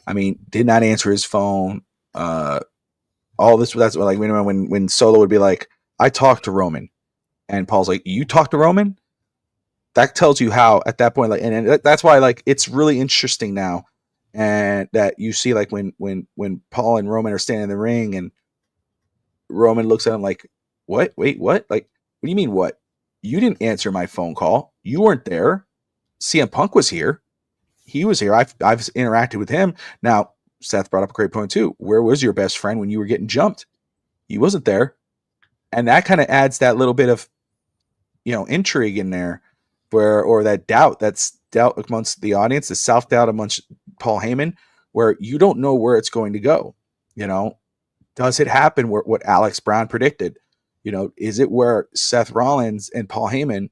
I mean, did not answer his phone. All this, that's like when Solo would be like, I talked to Roman, and Paul's like, you talked to Roman? That tells you how at that point, like, and that's why, like, it's really interesting now, and that you see, like, when Paul and Roman are standing in the ring, and Roman looks at him like, what? Wait, what? Like, what do you mean, what? You didn't answer my phone call. You weren't there. CM Punk was here. He was here. I've interacted with him. Now, Seth brought up a great point too. Where was your best friend when you were getting jumped? He wasn't there, and that kind of adds that little bit of, intrigue in there. Or that doubt, that's doubt amongst the audience, the self-doubt amongst Paul Heyman, where you don't know where it's going to go. Does it happen what Alex Brown predicted? Is it where Seth Rollins and Paul Heyman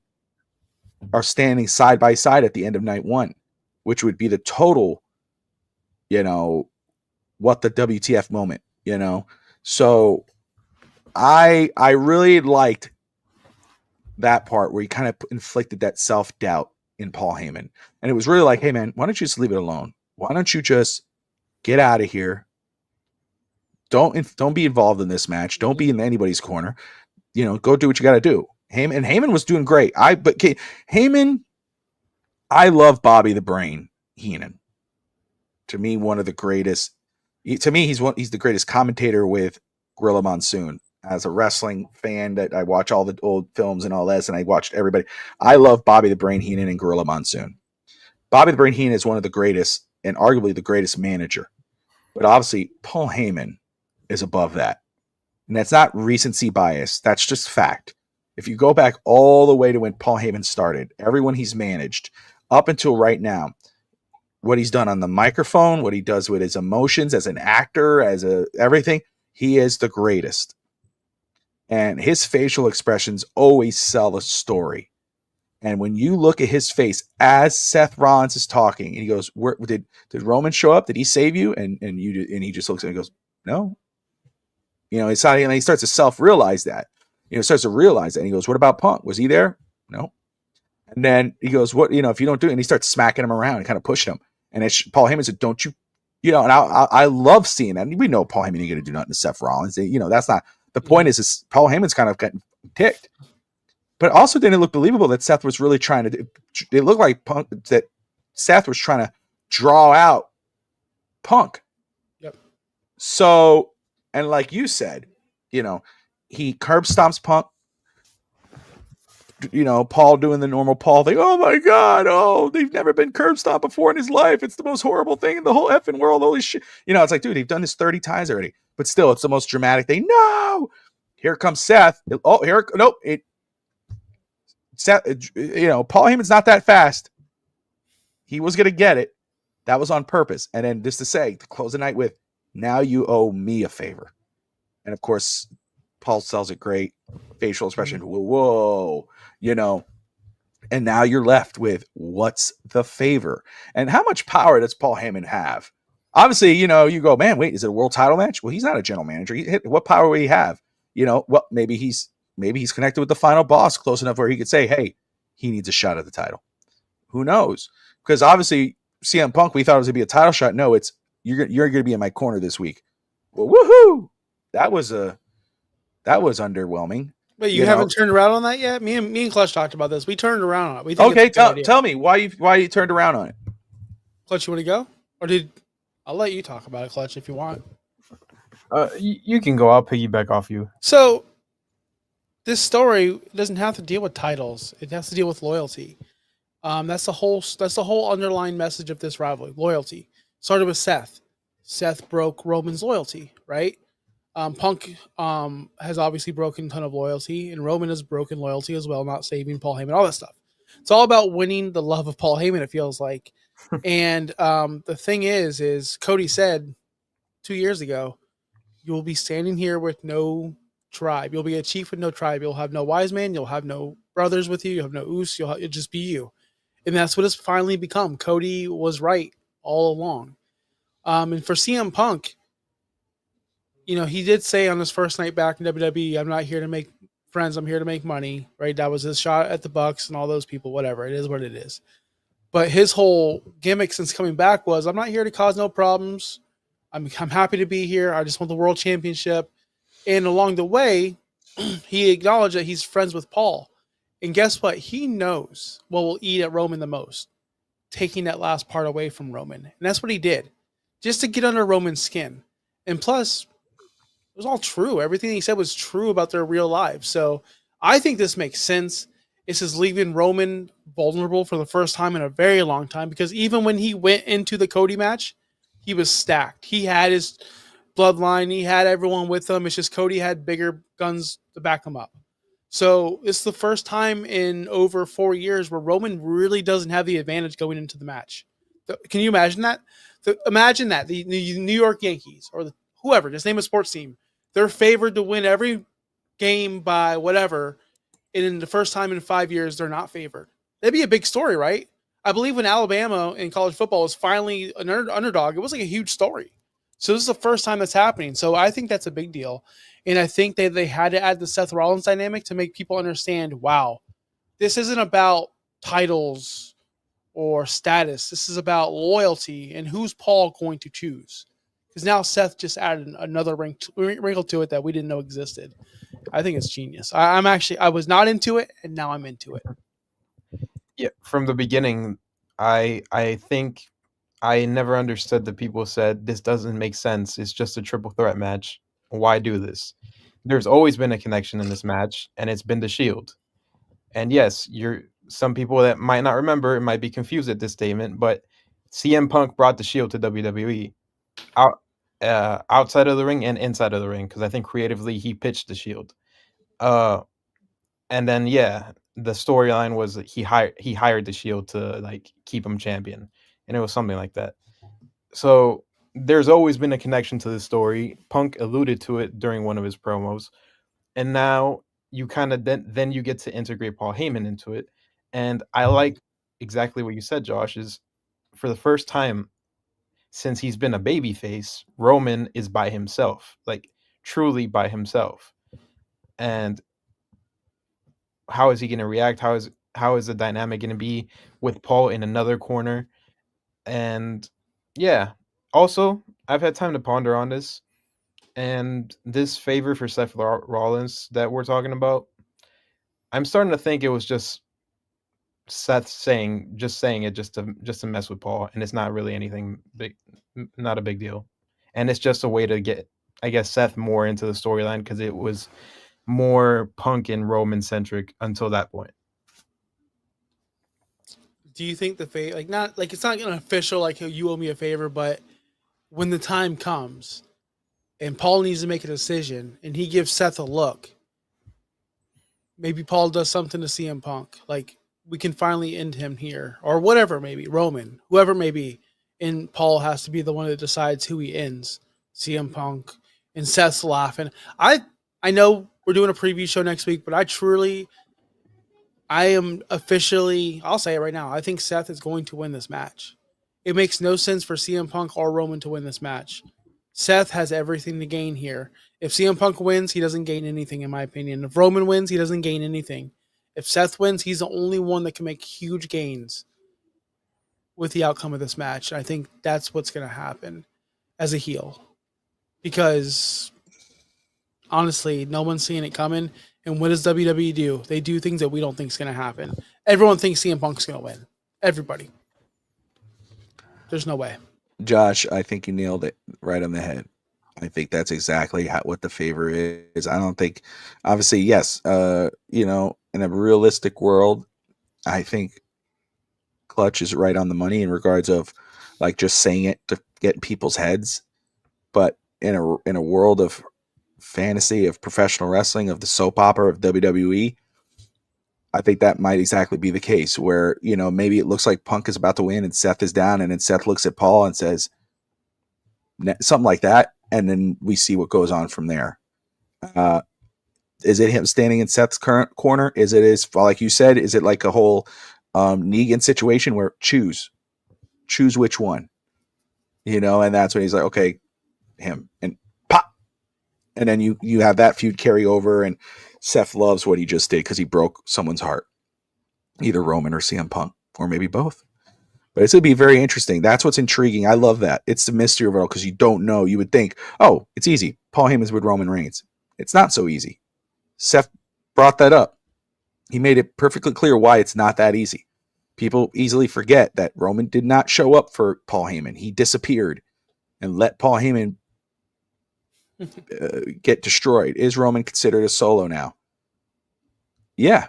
are standing side by side at the end of night one, which would be the total, what the WTF moment, So I really liked that part where he kind of inflicted that self-doubt in Paul Heyman. And it was really like, hey man, why don't you just leave it alone? Why don't you just get out of here? Don't be involved in this match. Don't be in anybody's corner. Go do what you got to do. Heyman was doing great. Heyman, I love Bobby the Brain Heenan. To me, one of the greatest. To me, he's the greatest commentator with Gorilla Monsoon. As a wrestling fan, that I watch all the old films and all this, and I watched everybody. I love Bobby the Brain Heenan and Gorilla Monsoon. Bobby the Brain Heenan is one of the greatest and arguably the greatest manager. But obviously, Paul Heyman is above that. And that's not recency bias. That's just fact. If you go back all the way to when Paul Heyman started, everyone he's managed up until right now, what he's done on the microphone, what he does with his emotions as an actor, everything, he is the greatest. And his facial expressions always sell a story. And when you look at his face as Seth Rollins is talking, and he goes, "Where did Roman show up? Did he save you?" And he just looks at him and goes, "No." It's not, and he starts to self-realize that. Starts to realize that. And he goes, "What about Punk? Was he there?" No. And then he goes, "What, if you don't do it," and he starts smacking him around and kind of pushing him. And Paul Heyman said, "Don't you, and I love seeing that. And we know Paul Heyman ain't going to do nothing to Seth Rollins. That's not the point. Is Paul Heyman's kind of getting ticked, but it also didn't look believable that Seth was really trying to do. It looked like that Seth was trying to draw out Punk. Yep. So, and like you said, he curb stomps Punk. Paul doing the normal Paul thing. "Oh my God. Oh, they've never been curb stomped before in his life. It's the most horrible thing in the whole effing world. Holy shit." It's like, dude, they've done this 30 times already, but still, it's the most dramatic thing. No, here comes Seth. Nope. Seth, Paul Heyman's not that fast. He was going to get it. That was on purpose. And then just to close the night with, "Now you owe me a favor." And of course, Paul sells it great. Facial expression. Whoa. And now you're left with, what's the favor? And how much power does Paul Heyman have? Obviously, you go, "Man, wait, is it a world title match?" Well, he's not a general manager. What power will he have? Well, maybe he's connected with the final boss close enough where he could say, "Hey, he needs a shot at the title." Who knows? Because obviously, CM Punk, we thought it was going to be a title shot. No, it's you're going to be in my corner this week. Well, woohoo! That was underwhelming. Wait, you haven't turned around on that yet? Me and Clutch talked about this. We turned around on it. We think okay, tell me why you turned around on it. Clutch, you want to go? Or I'll let you talk about it, Clutch, if you want. You can go. I'll piggyback off you. So, this story doesn't have to deal with titles. It has to deal with loyalty. That's the whole underlying message of this rivalry. Loyalty. Started with Seth. Seth broke Roman's loyalty, right? Punk has obviously broken a ton of loyalty, and Roman has broken loyalty as well, not saving Paul Heyman, all that stuff. It's all about winning the love of Paul Heyman, it feels like. And the thing is Cody said 2 years ago, "You will be standing here with no tribe. You'll be a chief with no tribe. You'll have no Wiseman. You'll have no brothers with you. You'll have no Uso. You'll just be you." And that's what it's finally become. Cody was right all along. And for CM Punk, he did say on his first night back in WWE, "I'm not here to make friends. I'm here to make money." Right? That was his shot at the Bucks and all those people. Whatever. It is what it is. But his whole gimmick since coming back was, "I'm not here to cause no problems. I'm happy to be here. I just want the world championship." And along the way, he acknowledged that he's friends with Paul. And guess what? He knows what will eat at Roman the most. Taking that last part away from Roman. And that's what he did. Just to get under Roman's skin. And plus, it was all true. Everything he said was true about their real lives. So I think this makes sense. This is leaving Roman vulnerable for the first time in a very long time, because even when he went into the Cody match, he was stacked. He had his bloodline. He had everyone with him. It's just Cody had bigger guns to back him up. So it's the first time in over 4 years where Roman really doesn't have the advantage going into the match. Can you imagine that? Imagine that. The New York Yankees or whoever, just name a sports team, they're favored to win every game by whatever. And in the first time in 5 years, they're not favored. That'd be a big story, right? I believe when Alabama in college football was finally an underdog, it was like a huge story. So this is the first time that's happening. So I think that's a big deal. And I think they had to add the Seth Rollins dynamic to make people understand, wow, this isn't about titles or status. This is about loyalty and who's Paul going to choose. Because now Seth just added another wrinkle to it that we didn't know existed. I think it's genius. I was not into it, and now I'm into it. Yeah, from the beginning, I think I never understood that people said this doesn't make sense. It's just a triple threat match. Why do this? There's always been a connection in this match, and it's been the Shield. And yes, some people that might not remember might be confused at this statement, but CM Punk brought the Shield to WWE outside of the ring and inside of the ring, because I think creatively he pitched the Shield. And then the storyline was that he hired the Shield to like keep him champion, and it was something like that. So there's always been a connection to the story. Punk alluded to it during one of his promos, and now you kind of then you get to integrate Paul Heyman into it, And I like exactly what you said, Josh, is for the first time since he's been a babyface, Roman is by himself, like truly by himself. And how is he going to react? How is the dynamic going to be with Paul in another corner? And yeah, also I've had time to ponder on this, and this favor for Seth Rollins that we're talking about, I'm starting to think it was just Seth saying it just to mess with Paul, and it's not really anything big, not a big deal, and it's just a way to get, I guess, Seth more into the storyline because it was more Punk and Roman centric until that point. Do you think the favor, like, not like it's not an official like you owe me a favor, but when the time comes and Paul needs to make a decision and he gives Seth a look, maybe Paul does something to CM Punk, like we can finally end him here or whatever, maybe Roman, whoever it may be, and Paul has to be the one that decides who he ends, CM Punk, and Seth's laughing. I know we're doing a preview show next week, but I am officially, I'll say it right now, I think Seth is going to win this match. It makes no sense for CM Punk or Roman to win this match. Seth has everything to gain here. If CM Punk wins, he doesn't gain anything, in my opinion. If Roman wins, he doesn't gain anything. If Seth wins, he's the only one that can make huge gains with the outcome of this match. I think that's what's going to happen as a heel. Because honestly, no one's seeing it coming. And what does WWE do? They do things that we don't think is going to happen. Everyone thinks CM Punk's going to win. Everybody. There's no way. Josh, I think you nailed it right on the head. I think that's exactly what the favor is. I don't think, obviously, yes, in a realistic world, I think Clutch is right on the money in regards of like just saying it to get people's heads. But in a world of fantasy, of professional wrestling, of the soap opera of WWE, I think that might exactly be the case where, maybe it looks like Punk is about to win and Seth is down, and then Seth looks at Paul and says something like that, and then we see what goes on from there. Is it him standing in Seth's current corner? Is it, like you said, is it like a whole Negan situation where choose which one, and that's when he's like, okay, him, and pop. And then you have that feud carry over, and Seth loves what he just did because he broke someone's heart, either Roman or CM Punk, or maybe both. But it's going to be very interesting. That's what's intriguing. I love that. It's the mystery of it all because you don't know. You would think, oh, it's easy. Paul Heyman's with Roman Reigns. It's not so easy. Seth brought that up. He made it perfectly clear why it's not that easy. People easily forget that Roman did not show up for Paul Heyman. He disappeared and let Paul Heyman get destroyed. Is Roman considered a solo now? Yeah,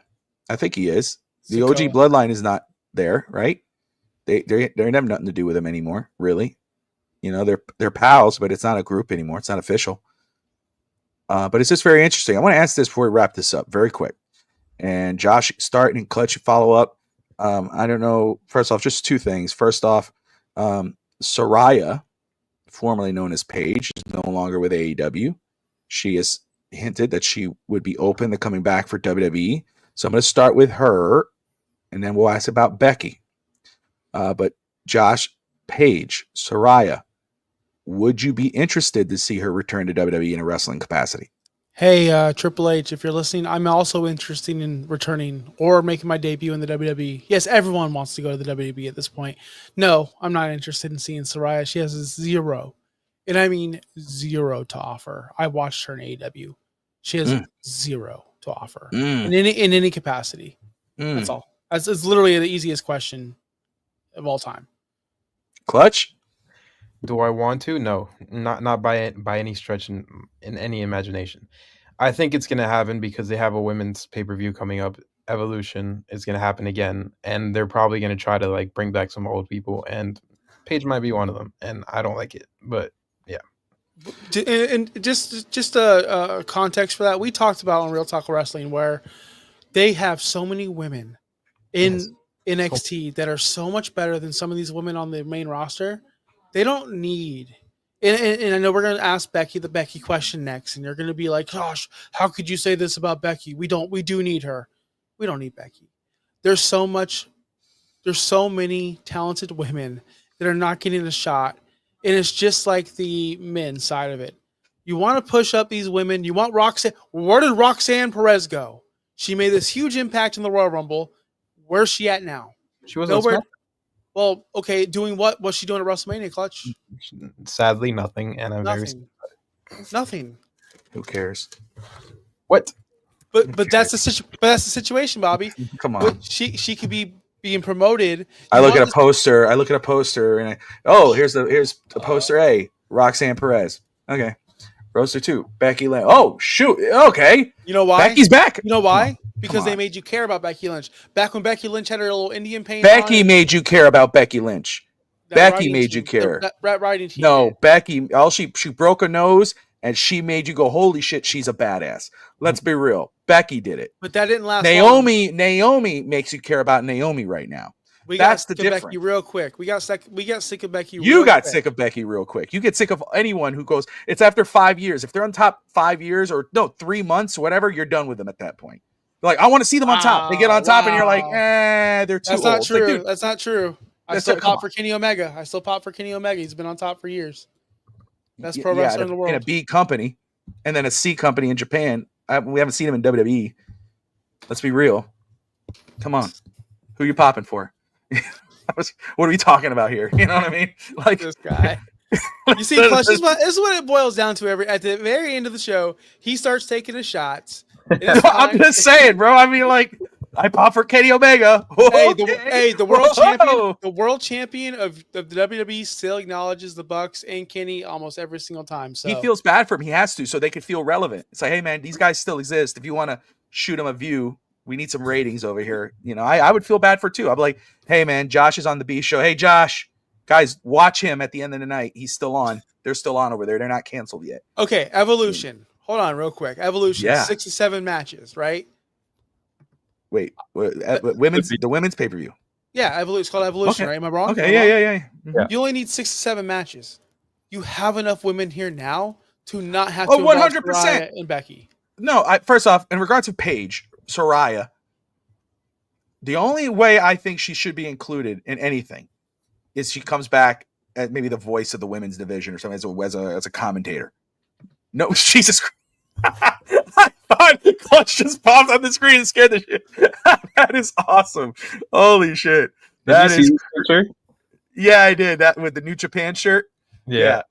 I think he is. The OG bloodline is not there, right? They have nothing to do with him anymore, really. They're pals, but it's not a group anymore. It's not official. But it's just very interesting. I want to ask this before we wrap this up, very quick. And Josh, start and Clutch, follow up. I don't know. First off, just two things. First off, Saraya, formerly known as Paige, is no longer with AEW. She has hinted that she would be open to coming back for WWE. So I'm going to start with her, and then we'll ask about Becky. But Josh, Paige, Saraya, would you be interested to see her return to WWE in a wrestling capacity? Hey, Triple H, if you're listening, I'm also interested in returning or making my debut in the WWE. Yes, everyone wants to go to the WWE at this point. No, I'm not interested in seeing Saraya. She has zero, and I mean zero to offer. I watched her in AEW. She has zero to offer in any capacity. That's all. It's literally the easiest question of all time. Clutch? Do I want to? No, not by any stretch in any imagination. I think it's going to happen because they have a women's pay-per-view coming up. Evolution is going to happen again, and they're probably going to try to like bring back some old people, and Paige might be one of them, and I don't like it, but yeah. And just a context for that, we talked about on Real Talk Wrestling where they have so many women in NXT that are so much better than some of these women on the main roster. They don't need, and I know we're going to ask Becky the Becky question next, and you're going to be like, gosh, how could you say this about Becky? We do need her. We don't need Becky. there's so many talented women that are not getting a shot, and it's just like the men's side of it. You want to push up these women. You want Roxanne. Where did Roxanne Perez go? She made this huge impact in the Royal Rumble. Where's she at now? She was Nowhere. on Well, okay, doing what? What's she doing at WrestleMania, Clutch? SmackDown. Sadly, nothing, and I'm very Nothing. Who cares? what? But that's the situation, Bobby. Come on. But she could be being promoted. I look at a poster, and here's a poster A, Roxanne Perez. Okay. Roster 2, Becky Lynch. Oh, shoot. Okay. You know why? Becky's back. You know why? Because on. they made you care about Becky Lynch. Back when Becky Lynch had her little Indian paint Becky on, made you care about Becky Lynch. Becky made you care. That writing team. No, did. Becky, she broke a nose and she made you go, holy shit, she's a badass. Let's be real. Becky did it. But that didn't last Naomi makes you care about Naomi right now. That's the difference. Becky real quick. We got sick of Becky. You got sick of Becky real quick. You get sick of anyone who goes, it's after 5 years. If they're on top 5 years or 3 months, whatever, you're done with them at that point. You're like, I want to see them on top. They get on top and you're like, they're too old. That's not true. Like, that's not true. I still pop for Kenny Omega. He's been on top for years. Best pro wrestler in the world. In a B company and then a C company in Japan. We haven't seen him in WWE. Let's be real. Come on. Who are you popping for? What are we talking about here? You know what I mean? Like this guy. You see, Clutch, this is what it boils down to. At the very end of the show, he starts taking his shots. I'm just saying, bro. I mean, like, I pop for Kenny Omega. The world champion. The world champion of the WWE still acknowledges the Bucks and Kenny almost every single time. So he feels bad for him. He has to, so they could feel relevant. It's like, hey, man, these guys still exist. If you want to shoot them a view, we need some ratings over here. You know, I would feel bad for too. I'm like, hey, man, Josh is on the B show. Hey, Josh, guys, watch him at the end of the night. He's still on. They're still on over there. They're not canceled yet. Okay, Evolution. Hold on real quick. Evolution, Yeah. 6 to 7 matches, right? Wait, the women's pay-per-view. Yeah, Evolution. It's called Evolution, right? Am I wrong? Okay, yeah. Mm-hmm. You only need 6 to 7 matches. You have enough women here now to not have to 100% and Becky. No, first off, in regards to Paige, Soraya, the only way I think she should be included in anything is she comes back as maybe the voice of the women's division or something as a commentator. No, Jesus Christ. I thought Clutch just popped on the screen and scared the shit. That is awesome. Holy shit. That is. Yeah, I did. That with the New Japan shirt. Yeah.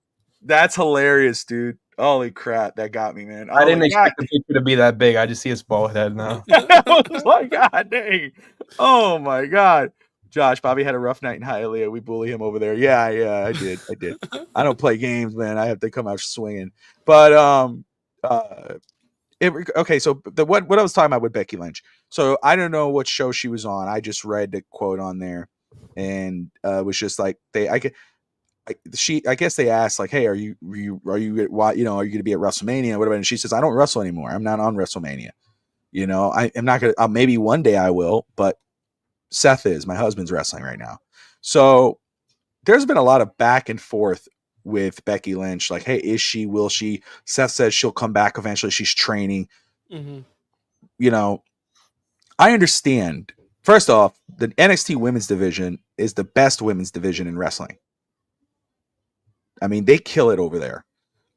That's hilarious, dude. Holy crap. That got me, man. I didn't expect the picture to be that big. I just see his bald head now. My God, dang. Oh, my God. Josh, Bobby had a rough night in Hialeah. We bully him over there. Yeah, I did. I don't play games, man. I have to come out swinging. But, okay, so what I was talking about with Becky Lynch. So I don't know what show she was on. I just read the quote on there, and it was just like I guess they asked like, hey, are you going to be at WrestleMania or whatever? And she says, I don't wrestle anymore. I'm not on WrestleMania. You know, I'm not gonna. Maybe one day I will, but Seth is. My husband's wrestling right now, so there's been a lot of back and forth with Becky Lynch. Like, hey, is she? Will she? Seth says she'll come back eventually. She's training. Mm-hmm. You know, I understand. First off, the NXT women's division is the best women's division in wrestling. I mean, they kill it over there.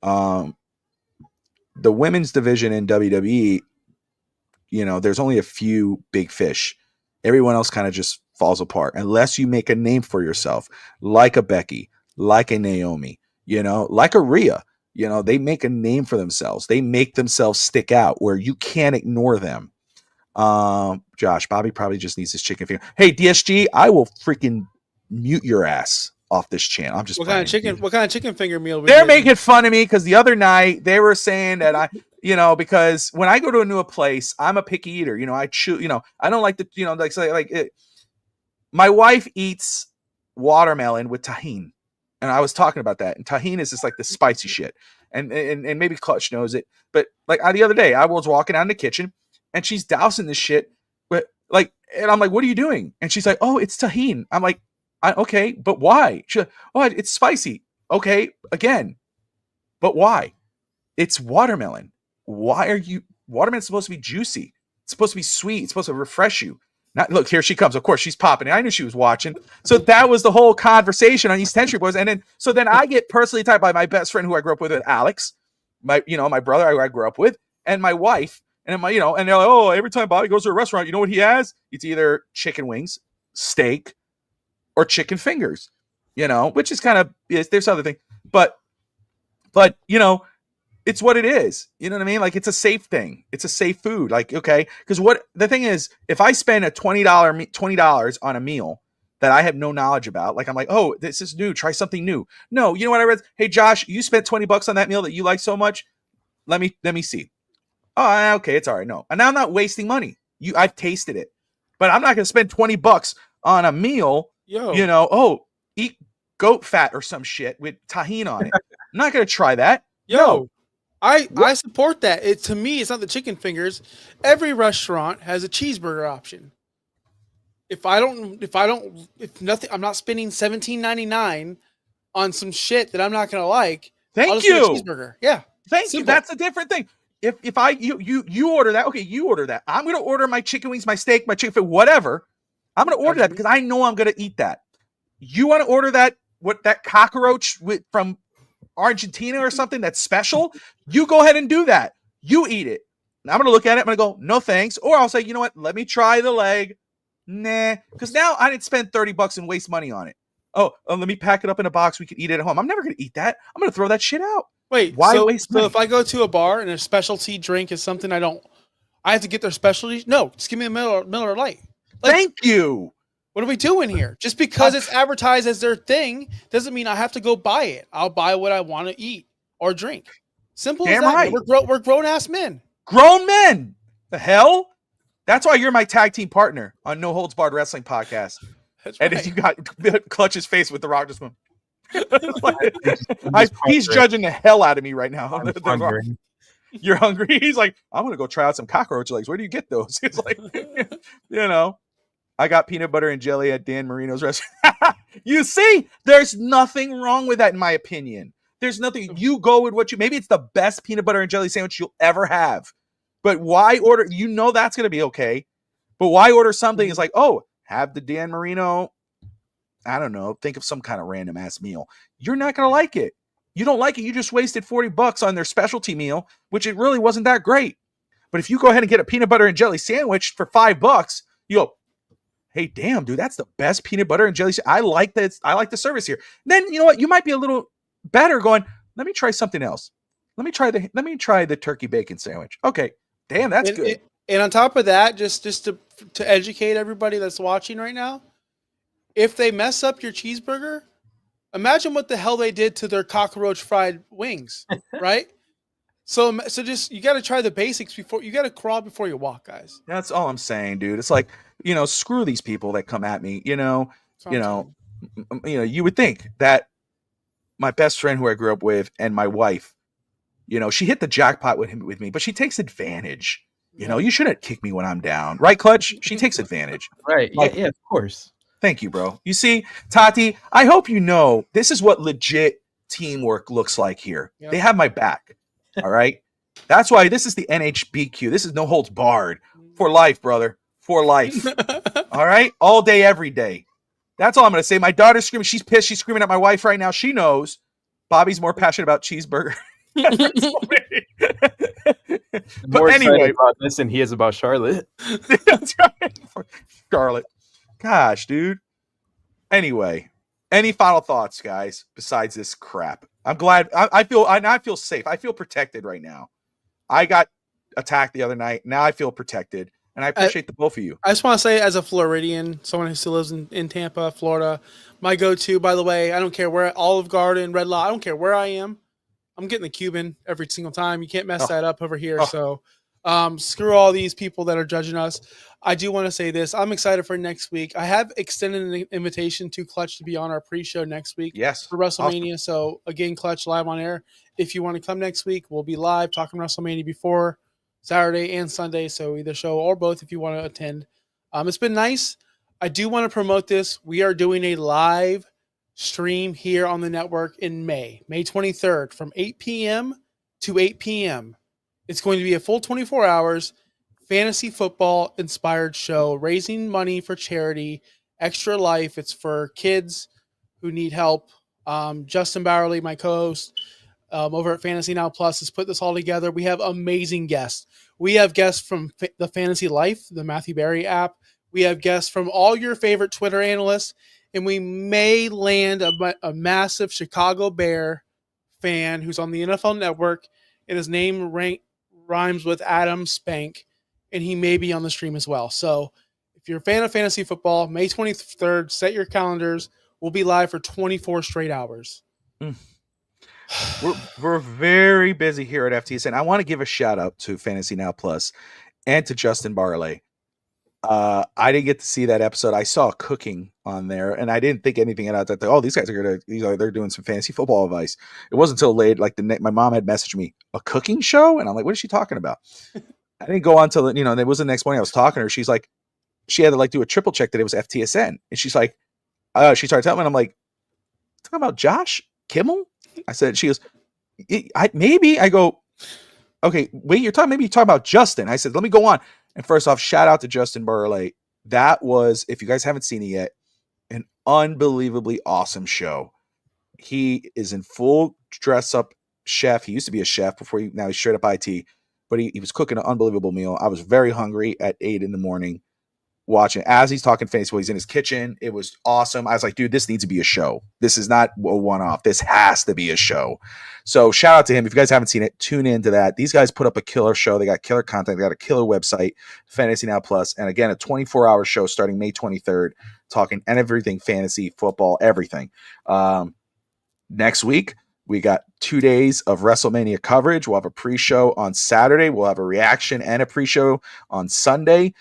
The women's division in WWE, you know, there's only a few big fish. Everyone else kind of just falls apart unless you make a name for yourself, like a Becky, like a Naomi, you know, like a Rhea. You know, they make a name for themselves. They make themselves stick out where you can't ignore them. Josh, Bobby probably just needs his chicken finger. Hey, DSG, I will freaking mute your ass off this channel. I'm just what kind of chicken finger meal? They're making fun of me because the other night they were saying that because when I go to a new place, I'm a picky eater. You know, I chew. You know, I don't like my wife eats watermelon with tahini, and I was talking about that. And tahini is just like the spicy shit, and maybe Clutch knows it. But like the other day, I was walking out in the kitchen, and she's dousing this shit, and I'm like, "What are you doing?" And she's like, "Oh, it's tahini." I'm like, "Okay, but why?" She's like, "Oh, it's spicy." Okay, again, but why? It's watermelon. Why are you? Watermelon's supposed to be juicy. It's supposed to be sweet. It's supposed to refresh you. Look, here she comes. Of course, she's popping. I knew she was watching. So that was the whole conversation on East 10th Street Boys. And then I get personally attacked by my best friend who I grew up with Alex, my brother who I grew up with, and my wife. And and they're like, oh, every time Bobby goes to a restaurant, you know what he has? It's either chicken wings, steak, or chicken fingers, which is kind of, there's other thing. But it's what it is. You know what I mean? Like, it's a safe thing. It's a safe food. Like, okay. Because the thing is, if I spend a $20 on a meal that I have no knowledge about, like, I'm like, oh, this is new. Try something new. No, you know what I read? Hey, Josh, you spent $20 on that meal that you like so much. Let me see. Oh, okay. It's all right. No. And now I'm not wasting money. I've tasted it, but I'm not going to spend $20 on a meal. Eat goat fat or some shit with tahini on it. I'm not going to try that. No. I support that. To me, it's not the chicken fingers. Every restaurant has a cheeseburger option. If nothing, I'm not spending $17.99 on some shit that I'm not gonna like. Thank you. Get a cheeseburger. Yeah. Thank you. That's a different thing. If you order that, okay, you order that. I'm gonna order my chicken wings, my steak, my chicken food, whatever. I'm gonna order that because I know I'm gonna eat that. You want to order that cockroach from Argentina or something that's special, you go ahead and do that. You eat it. And I'm going to look at it. I'm going to go, no thanks. Or I'll say, you know what? Let me try the leg. Nah. Because now I didn't spend $30 and waste money on it. Oh, let me pack it up in a box. We can eat it at home. I'm never going to eat that. I'm going to throw that shit out. Wait, why waste money? So if I go to a bar and a specialty drink is something I have to get their specialty? No, just give me a Miller Lite. Thank you. What are we doing here? Just because it's advertised as their thing doesn't mean I have to go buy it. I'll buy what I want to eat or drink. Simple as that. Right. We're grown-ass men. Grown men. The hell? That's why you're my tag team partner on No Holds Barred Wrestling Podcast. That's and right. you got Clutch's face with the Rock just went. He's judging the hell out of me right now. You're hungry? He's like, I'm going to go try out some cockroach legs. Where do you get those? He's like, I got peanut butter and jelly at Dan Marino's restaurant. You see, there's nothing wrong with that, in my opinion. There's nothing. You go with maybe it's the best peanut butter and jelly sandwich you'll ever have. But why order? That's going to be okay. But why order something? It's like, oh, have the Dan Marino. I don't know. Think of some kind of random ass meal. You're not going to like it. You don't like it. You just wasted $40 on their specialty meal, which it really wasn't that great. But if you go ahead and get a peanut butter and jelly sandwich for $5, you go, hey, damn, dude, that's the best peanut butter and jelly. I like that. I like the service here. Then you know what? You might be a little better going, let me try something else. Let me try the turkey bacon sandwich. Okay. Damn, that's good. And on top of that, just to educate everybody that's watching right now, if they mess up your cheeseburger, imagine what the hell they did to their cockroach fried wings, right? So just, you got to try the basics before you got to crawl before you walk, guys. That's all I'm saying, dude. It's like, screw these people that come at me, you would think that my best friend who I grew up with and my wife, she hit the jackpot with me, but she takes advantage. You shouldn't kick me when I'm down. Right, Clutch? She takes advantage. Right. Yeah, of course. Thank you, bro. You see, Tati, I hope this is what legit teamwork looks like here. Yep. They have my back. All right. That's why this is the NHBQ. This is No Holds Barred. For life, brother. For life. All right. All day, every day. That's all I'm going to say. My daughter's screaming. She's pissed. She's screaming at my wife right now. She knows Bobby's more passionate about cheeseburger. But anyway, about this and he is about Charlotte. That's right. Charlotte. Gosh, dude. Anyway, any final thoughts, guys, besides this crap? I'm glad. I feel safe. I feel protected right now. I got attacked the other night. Now I feel protected, and I appreciate the both of you. I just want to say, as a Floridian, someone who still lives in Tampa, Florida, my go-to, by the way, I don't care where, Olive Garden, Red Lobster, I don't care where I am. I'm getting the Cuban every single time. You can't mess that up over here. So screw all these people that are judging us. I do want to say this. I'm excited for next week. I have extended an invitation to Clutch to be on our pre-show next week. Yes. For WrestleMania. Awesome. So again, Clutch live on air. If you want to come next week, we'll be live talking WrestleMania before Saturday and Sunday. So either show or both if you want to attend. It's been nice. I do want to promote this. We are doing a live stream here on the network in May 23rd from 8 p.m. to 8 p.m. It's going to be a full 24 hours fantasy football inspired show, raising money for charity, Extra Life. It's for kids who need help. Justin Bowerly, my co-host over at Fantasy Now Plus, has put this all together. We have amazing guests. We have guests from the Fantasy Life, the Matthew Berry app. We have guests from all your favorite Twitter analysts, and we may land a massive Chicago Bear fan who's on the NFL Network, and his name rhymes with Adam Spank, and he may be on the stream as well. So if you're a fan of fantasy football, May 23rd, set your calendars. We'll be live for 24 straight hours. We're very busy here at FTSN. I want to give a shout out to Fantasy Now Plus and to Justin Barley. I didn't get to see that episode. I saw cooking on there, and I didn't think anything about that. Oh, these guys are they're doing some fantasy football advice. It wasn't until late, like my mom had messaged me a cooking show, and I'm like, what is she talking about? I didn't go on till and it was the next morning. I was talking to her. She's like, she had to do a triple check that it was FTSN, and she's like, she started telling me, and I'm like, talking about Josh Kimmel? I said, she goes, maybe. I go, okay, wait, maybe you're talking about Justin. I said, let me go on. And first off, shout out to Justin Burley. That was, if you guys haven't seen it yet, an unbelievably awesome show. He is in full dress up chef. He used to be a chef now he's straight up IT, but he was cooking an unbelievable meal. I was very hungry at 8 a.m. watching as he's talking fantasy. He's in his kitchen. It was awesome. I was like, dude, this needs to be a show. This is not a one-off. This has to be a show. So shout out to him. If you guys haven't seen it, tune into that. These guys put up a killer show. They got killer content. They got a killer website, Fantasy Now Plus. And again, a 24-hour show starting May 23rd, talking and everything fantasy, football, everything. Next week, we got 2 days of WrestleMania coverage. We'll have a pre-show on Saturday. We'll have a reaction and a pre-show on Sunday.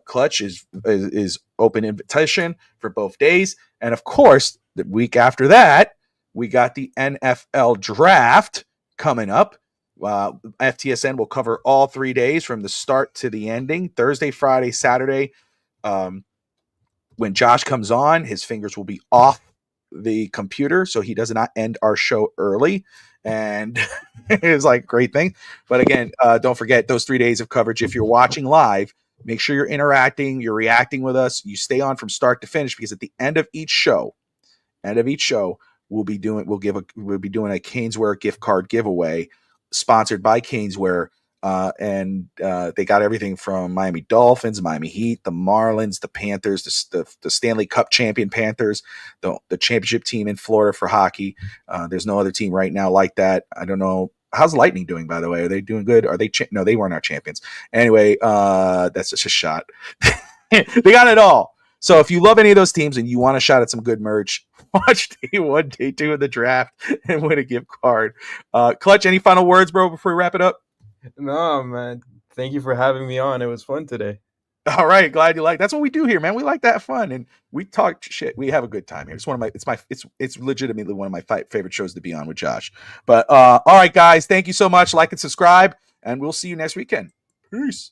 Clutch is open invitation for both days. And of course, the week after that, we got the NFL draft coming up. FTSN will cover all 3 days from the start to the ending, Thursday, Friday, Saturday. When Josh comes on, his fingers will be off the computer, so he does not end our show early. And it was like great thing. But again, don't forget those 3 days of coverage. If you're watching live, make sure you're interacting, you're reacting with us. You stay on from start to finish, because at the end of each show, we'll be doing a Caneswear gift card giveaway sponsored by Caneswear. And they got everything from Miami Dolphins, Miami Heat, the Marlins, the Panthers, the Stanley Cup champion Panthers, the championship team in Florida for hockey. There's no other team right now like that. I don't know. How's Lightning doing, by the way? Are they doing good? Are they? No, they weren't our champions. Anyway, that's just a shot. They got it all. So if you love any of those teams and you want a shot at some good merch, watch day 1, day 2 of the draft and win a gift card. Clutch, any final words, bro, before we wrap it up? No, man. Thank you for having me on. It was fun today. All right, glad you like. That's what we do here, man. We like that fun, and we talk shit. We have a good time here. It's legitimately one of my favorite shows to be on with Josh. But all right, guys, thank you so much. Like and subscribe, and we'll see you next weekend. Peace.